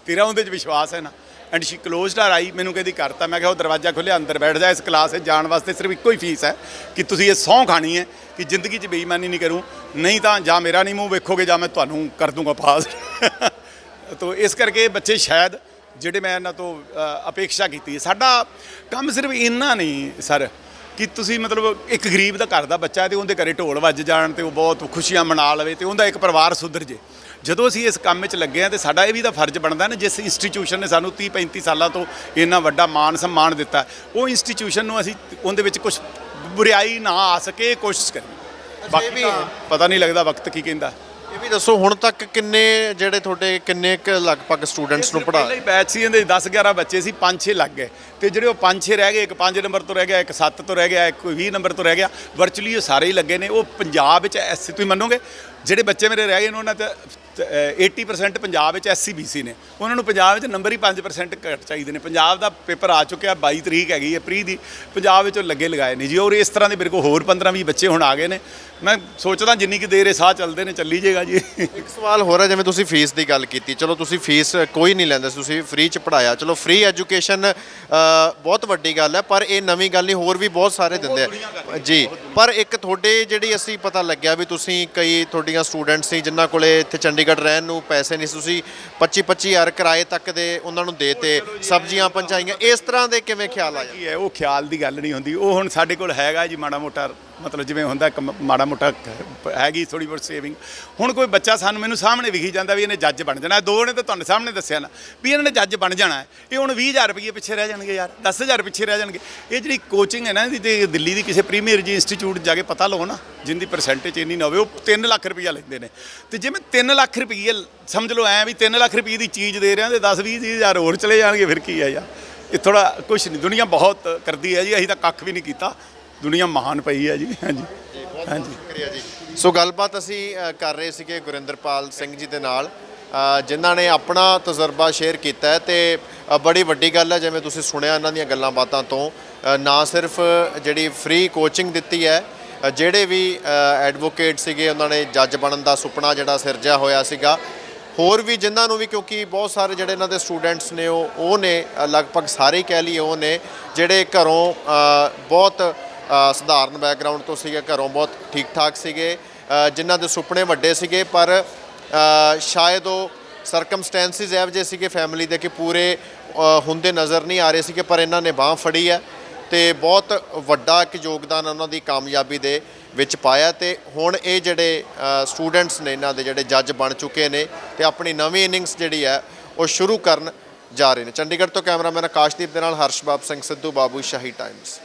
ਤੇਰਾ ਉਹਦੇ 'ਚ ਵਿਸ਼ਵਾਸ ਹੈ ਨਾ। ਐਂਡ ਸ਼ੀ ਕਲੋਜ਼ਡ ਹਰ ਆਈ, ਮੈਨੂੰ ਕਹਿੰਦੀ ਕਰਤਾ। ਮੈਂ ਕਿਹਾ ਉਹ ਦਰਵਾਜ਼ਾ ਖੋਲ੍ਹਿਆ, ਅੰਦਰ ਬੈਠ ਜਾ। ਇਸ ਕਲਾਸ 'ਚ ਜਾਣ ਵਾਸਤੇ ਸਿਰਫ ਇੱਕੋ ਹੀ ਫੀਸ ਹੈ ਕਿ ਤੁਸੀਂ ਇਹ ਸਹੁੰ ਖਾਣੀ ਹੈ ਕਿ ਜ਼ਿੰਦਗੀ 'ਚ ਬੇਈਮਾਨੀ ਨਹੀਂ ਕਰੂੰ, ਨਹੀਂ ਤਾਂ ਜਾਂ ਮੇਰਾ ਨਹੀਂ ਮੂੰਹ ਵੇਖੋਗੇ ਜਾਂ ਮੈਂ ਤੁਹਾਨੂੰ ਕਰ ਦੂੰਗਾ ਪਾਸ। ਤੋ ਇਸ ਕਰਕੇ ਬੱਚੇ ਸ਼ਾਇਦ ਜਿਹੜੇ ਮੈਂ ਇਹਨਾਂ ਤੋਂ ਅਪੇਕਸ਼ਾ ਕੀਤੀ ਹੈ, ਸਾਡਾ ਕੰਮ ਸਿਰਫ ਇੰਨਾ ਨਹੀਂ ਸਰ ਕਿ ਤੁਸੀਂ ਮਤਲਬ ਇੱਕ ਗਰੀਬ ਦਾ ਘਰ ਦਾ ਬੱਚਾ ਹੈ ਅਤੇ ਉਹਦੇ ਘਰੇ ਢੋਲ ਵੱਜ ਜਾਣ ਅਤੇ ਉਹ ਬਹੁਤ ਖੁਸ਼ੀਆਂ ਮਨਾ ਲਵੇ ਅਤੇ ਉਹਦਾ ਇੱਕ ਪਰਿਵਾਰ ਸੁਧਰ ਜੇ। ਜਦੋਂ ਅਸੀਂ ਇਸ ਕੰਮ ਵਿੱਚ ਲੱਗੇ ਹਾਂ ਤਾਂ ਸਾਡਾ ਇਹ ਵੀ ਤਾਂ ਫਰਜ਼ ਬਣਦਾ ਨਾ, ਜਿਸ ਇੰਸਟੀਟਿਊਸ਼ਨ ਨੇ ਸਾਨੂੰ 30-35 ਸਾਲਾਂ ਤੋਂ ਇੰਨਾ ਵੱਡਾ ਮਾਣ ਸਨਮਾਨ ਦਿੱਤਾ, ਉਹ ਇੰਸਟੀਟਿਊਸ਼ਨ ਨੂੰ ਅਸੀਂ ਉਹਦੇ ਵਿੱਚ ਕੁਛ ਬੁਰਾਈ ਨਾ ਆ ਸਕੇ ਕੋਸ਼ਿਸ਼ ਕਰੀਏ। ਬਾਕੀ ਤਾਂ ਪਤਾ ਨਹੀਂ ਲੱਗਦਾ ਵਕਤ ਕੀ ਕਹਿੰਦਾ। ਇਹ ਵੀ ਦੱਸੋ ਹੁਣ ਤੱਕ ਕਿੰਨੇ ਕੁ ਲਗਭਗ ਸਟੂਡੈਂਟਸ ਨੂੰ ਪੜ੍ਹਾ? ਪਹਿਲੇ ਬੈਚ ਸੀ ਇਹਦੇ 10-11 ਬੱਚੇ ਸੀ, 5-6 ਲੱਗ ਗਏ, ਅਤੇ ਜਿਹੜੇ ਉਹ 5-6 ਰਹਿ ਗਏ, ਇੱਕ 5 ਨੰਬਰ ਤੋਂ ਰਹਿ ਗਿਆ, ਇੱਕ 7 ਤੋਂ ਰਹਿ ਗਿਆ, ਇੱਕ 20 ਨੰਬਰ ਤੋਂ ਰਹਿ ਗਿਆ, ਵਰਚੁਅਲੀ ਉਹ ਸਾਰੇ ਹੀ ਲੱਗੇ ਨੇ। ਉਹ ਪੰਜਾਬ ਵਿੱਚ ਤੁਸੀਂ ਮੰਨੋਗੇ ਜਿਹੜੇ ਬੱਚੇ ਮੇਰੇ ਰਹਿ ਗਏ ਨੇ ਉਹਨਾਂ 'ਚ 80% ਪੰਜਾਬ ਵਿੱਚ SC-BC ਨੇ, ਉਹਨਾਂ ਨੂੰ ਪੰਜਾਬ ਵਿੱਚ ਨੰਬਰ ਹੀ 5% ਘੱਟ ਚਾਹੀਦੇ ਨੇ। ਪੰਜਾਬ ਦਾ ਪੇਪਰ ਆ ਚੁੱਕਿਆ, 22 ਤਰੀਕ ਹੈਗੀ ਹੈ ਪ੍ਰੀ ਦੀ, ਪੰਜਾਬ ਵਿੱਚ ਉਹ ਲੱਗੇ ਲਗਾਏ ਨੇ ਜੀ। ਔਰ ਇਸ ਤਰ੍ਹਾਂ ਦੇ ਮੇਰੇ ਕੋਲ ਹੋਰ 15-20 ਬੱਚੇ ਹੁਣ ਆ ਗਏ ਨੇ। ਮੈਂ ਸੋਚਦਾ ਜਿੰਨੀ ਕਿ ਦੇਰ ਇਹ ਸਾਹ ਚੱਲਦੇ ਨੇ ਚੱਲੀ ਜਾਏਗਾ ਜੀ। ਇੱਕ ਸਵਾਲ ਹੋਰ ਹੈ, ਜਿਵੇਂ ਤੁਸੀਂ ਫੀਸ ਦੀ ਗੱਲ ਕੀਤੀ, ਚਲੋ ਤੁਸੀਂ ਫੀਸ ਕੋਈ ਨਹੀਂ ਲੈਂਦੇ, ਤੁਸੀਂ ਫ੍ਰੀ 'ਚ ਪੜ੍ਹਾਇਆ, ਚਲੋ ਫ੍ਰੀ ਐਜੂਕੇਸ਼ਨ ਬਹੁਤ ਵੱਡੀ ਗੱਲ ਹੈ, ਪਰ ਇਹ ਨਵੀਂ ਗੱਲ ਨਹੀਂ, ਹੋਰ ਵੀ ਬਹੁਤ ਸਾਰੇ ਦਿੰਦੇ ਆ ਜੀ। ਪਰ ਇੱਕ ਤੁਹਾਡੇ ਜਿਹੜੀ ਅਸੀਂ ਪਤਾ ਲੱਗਿਆ ਵੀ ਤੁਸੀਂ ਕਈ ਤੁਹਾਡੀਆਂ ਸਟੂਡੈਂਟਸ ਸੀ ਜਿਨ੍ਹਾਂ ਕੋਲੇ ਇੱਥੇ ਚੰਡੀਗੜ੍ਹ ਰਹਿਣ ਨੂੰ ਪੈਸੇ ਨਹੀਂ ਸੀ, ਤੁਸੀਂ 25-25 ਹਜ਼ਾਰ ਕਿਰਾਏ ਤੱਕ ਦੇ ਉਹਨਾਂ ਨੂੰ ਦੇਤੇ, ਸਬਜ਼ੀਆਂ ਪਹੁੰਚਾਈਆਂ, ਇਸ ਤਰ੍ਹਾਂ ਦੇ ਕਿਵੇਂ ਖਿਆਲ ਆਇਆ? ਕੀ ਹੈ ਉਹ ਖਿਆਲ ਦੀ ਗੱਲ ਨਹੀਂ ਹੁੰਦੀ, ਉਹ ਹੁਣ ਸਾਡੇ ਕੋਲ ਹੈਗਾ ਜੀ ਮਾੜਾ ਮੋਟਾ, ਮਤਲਬ ਜਿਵੇਂ ਹੁੰਦਾ ਇੱਕ ਮਾੜਾ ਮੋਟਾ ਹੈਗੀ ਥੋੜ੍ਹੀ ਬਹੁਤ ਸੇਵਿੰਗ। ਹੁਣ ਕੋਈ ਬੱਚਾ ਮੈਨੂੰ ਸਾਹਮਣੇ ਵਿਖੀ ਜਾਂਦਾ ਵੀ ਇਹਨੇ ਜੱਜ ਬਣ ਜਾਣਾ, ਦੋ ਨੇ ਤਾਂ ਤੁਹਾਨੂੰ ਸਾਹਮਣੇ ਦੱਸਿਆ ਨਾ ਵੀ ਇਹਨਾਂ ਨੇ ਜੱਜ ਬਣ ਜਾਣਾ, ਇਹ ਹੁਣ 20,000 ਰੁਪਏ ਪਿੱਛੇ ਰਹਿ ਜਾਣਗੇ ਯਾਰ, 10,000 ਪਿੱਛੇ ਰਹਿ ਜਾਣਗੇ। ਇਹ ਜਿਹੜੀ ਕੋਚਿੰਗ ਹੈ ਨਾ ਇਹਦੀ, ਤੇ ਦਿੱਲੀ ਦੀ ਕਿਸੇ ਪ੍ਰੀਮੀਅਰ ਜੀ ਇੰਸਟੀਚਿਊਟ ਜਾ ਕੇ ਪਤਾ ਲਓ ਨਾ, ਜਿੰਦੀ ਪਰਸੈਂਟੇਜ ਇੰਨੀ ਨਾ ਹੋਵੇ, ਉਹ 3 ਲੱਖ ਰੁਪਈਆ ਲੈਂਦੇ ਨੇ। ਅਤੇ ਜੇ ਮੈਂ 3 ਲੱਖ ਰੁਪਈਏ ਸਮਝ ਲਓ ਐਂ ਵੀ 3 ਲੱਖ ਰੁਪਈਏ ਦੀ ਚੀਜ਼ ਦੇ ਰਿਹਾ ਅਤੇ 10-20 ਹਜ਼ਾਰ ਹੋਰ ਚਲੇ ਜਾਣਗੇ, ਫਿਰ ਕੀ ਹੈ ਯਾਰ। ਇਹ ਥੋੜ੍ਹਾ ਕੁਛ ਨਹੀਂ, ਦੁਨੀਆ ਬਹੁਤ ਕਰਦੀ ਹੈ ਜੀ, ਅਸੀਂ ਤਾਂ ਕੱਖ ਵੀ ਨਹੀਂ ਕੀਤਾ, ਦੁਨੀਆ ਮਹਾਨ ਪਈ ਹੈ ਜੀ। ਹਾਂਜੀ ਹਾਂਜੀ, ਸ਼ੁਕਰੀਆ ਜੀ। ਸੋ ਗੱਲਬਾਤ ਅਸੀਂ ਕਰ ਰਹੇ ਸੀਗੇ ਗੁਰਿੰਦਰਪਾਲ ਸਿੰਘ ਜੀ ਦੇ ਨਾਲ, ਜਿਨ੍ਹਾਂ ਨੇ ਆਪਣਾ ਤਜਰਬਾ ਸ਼ੇਅਰ ਕੀਤਾ ਹੈ, ਅਤੇ ਬੜੀ ਵੱਡੀ ਗੱਲ ਹੈ ਜਿਵੇਂ ਤੁਸੀਂ ਸੁਣਿਆ ਇਹਨਾਂ ਦੀਆਂ ਗੱਲਾਂ ਬਾਤਾਂ ਤੋਂ, ਨਾ ਸਿਰਫ ਜਿਹੜੀ ਫ੍ਰੀ ਕੋਚਿੰਗ ਦਿੱਤੀ ਹੈ, ਜਿਹੜੇ ਵੀ ਐਡਵੋਕੇਟ ਸੀਗੇ ਉਹਨਾਂ ਨੇ ਜੱਜ ਬਣਨ ਦਾ ਸੁਪਨਾ ਜਿਹੜਾ ਸਿਰਜਿਆ ਹੋਇਆ ਸੀਗਾ, ਹੋਰ ਵੀ ਜਿਨ੍ਹਾਂ ਨੂੰ ਵੀ, ਕਿਉਂਕਿ ਬਹੁਤ ਸਾਰੇ ਜਿਹੜੇ ਇਹਨਾਂ ਦੇ ਸਟੂਡੈਂਟਸ ਨੇ ਉਹ ਨੇ ਲਗਭਗ ਸਾਰੇ ਹੀ ਕਹਿ ਲਈਏ ਉਹ ਨੇ ਜਿਹੜੇ ਘਰੋਂ ਬਹੁਤ ਸਧਾਰਨ ਬੈਕਗਰਾਊਂਡ ਤੋਂ ਸੀਗੇ, ਘਰੋਂ ਬਹੁਤ ਠੀਕ ਠਾਕ ਸੀਗੇ, ਜਿਨ੍ਹਾਂ ਦੇ ਸੁਪਨੇ ਵੱਡੇ ਸੀਗੇ, ਪਰ ਸ਼ਾਇਦ ਉਹ ਸਰਕਮਸਟੈਂਸਿਸ ਇਹੋ ਜਿਹੇ ਸੀਗੇ ਫੈਮਿਲੀ ਦੇ ਕਿ ਪੂਰੇ ਹੁੰਦੇ ਨਜ਼ਰ ਨਹੀਂ ਆ ਰਹੇ ਸੀਗੇ, ਪਰ ਇਹਨਾਂ ਨੇ ਬਾਂਹ ਫੜੀ ਹੈ ਅਤੇ ਬਹੁਤ ਵੱਡਾ ਇੱਕ ਯੋਗਦਾਨ ਉਹਨਾਂ ਦੀ ਕਾਮਯਾਬੀ ਦੇ ਵਿੱਚ ਪਾਇਆ ਤੇ ਹੁਣ ਇਹ ਜਿਹੜੇ ਸਟੂਡੈਂਟਸ ਨੇ ਇਹਨਾਂ ਦੇ ਜਿਹੜੇ ਜੱਜ ਬਣ ਚੁੱਕੇ ਨੇ ਤੇ ਆਪਣੀ ਨਵੀਂ ਇਨਿੰਗਸ ਜਿਹੜੀ ਹੈ ਉਹ ਸ਼ੁਰੂ ਕਰਨ ਜਾ ਰਹੇ ਨੇ। ਚੰਡੀਗੜ੍ਹ ਤੋਂ ਕੈਮਰਾਮੈਨ ਆਕਾਸ਼ਦੀਪ ਦੇ ਨਾਲ ਹਰਸ਼ਬਾਬ ਸਿੰਘ ਸਿੱਧੂ, ਬਾਬੂ ਸ਼ਾਹੀ ਟਾਈਮਸ।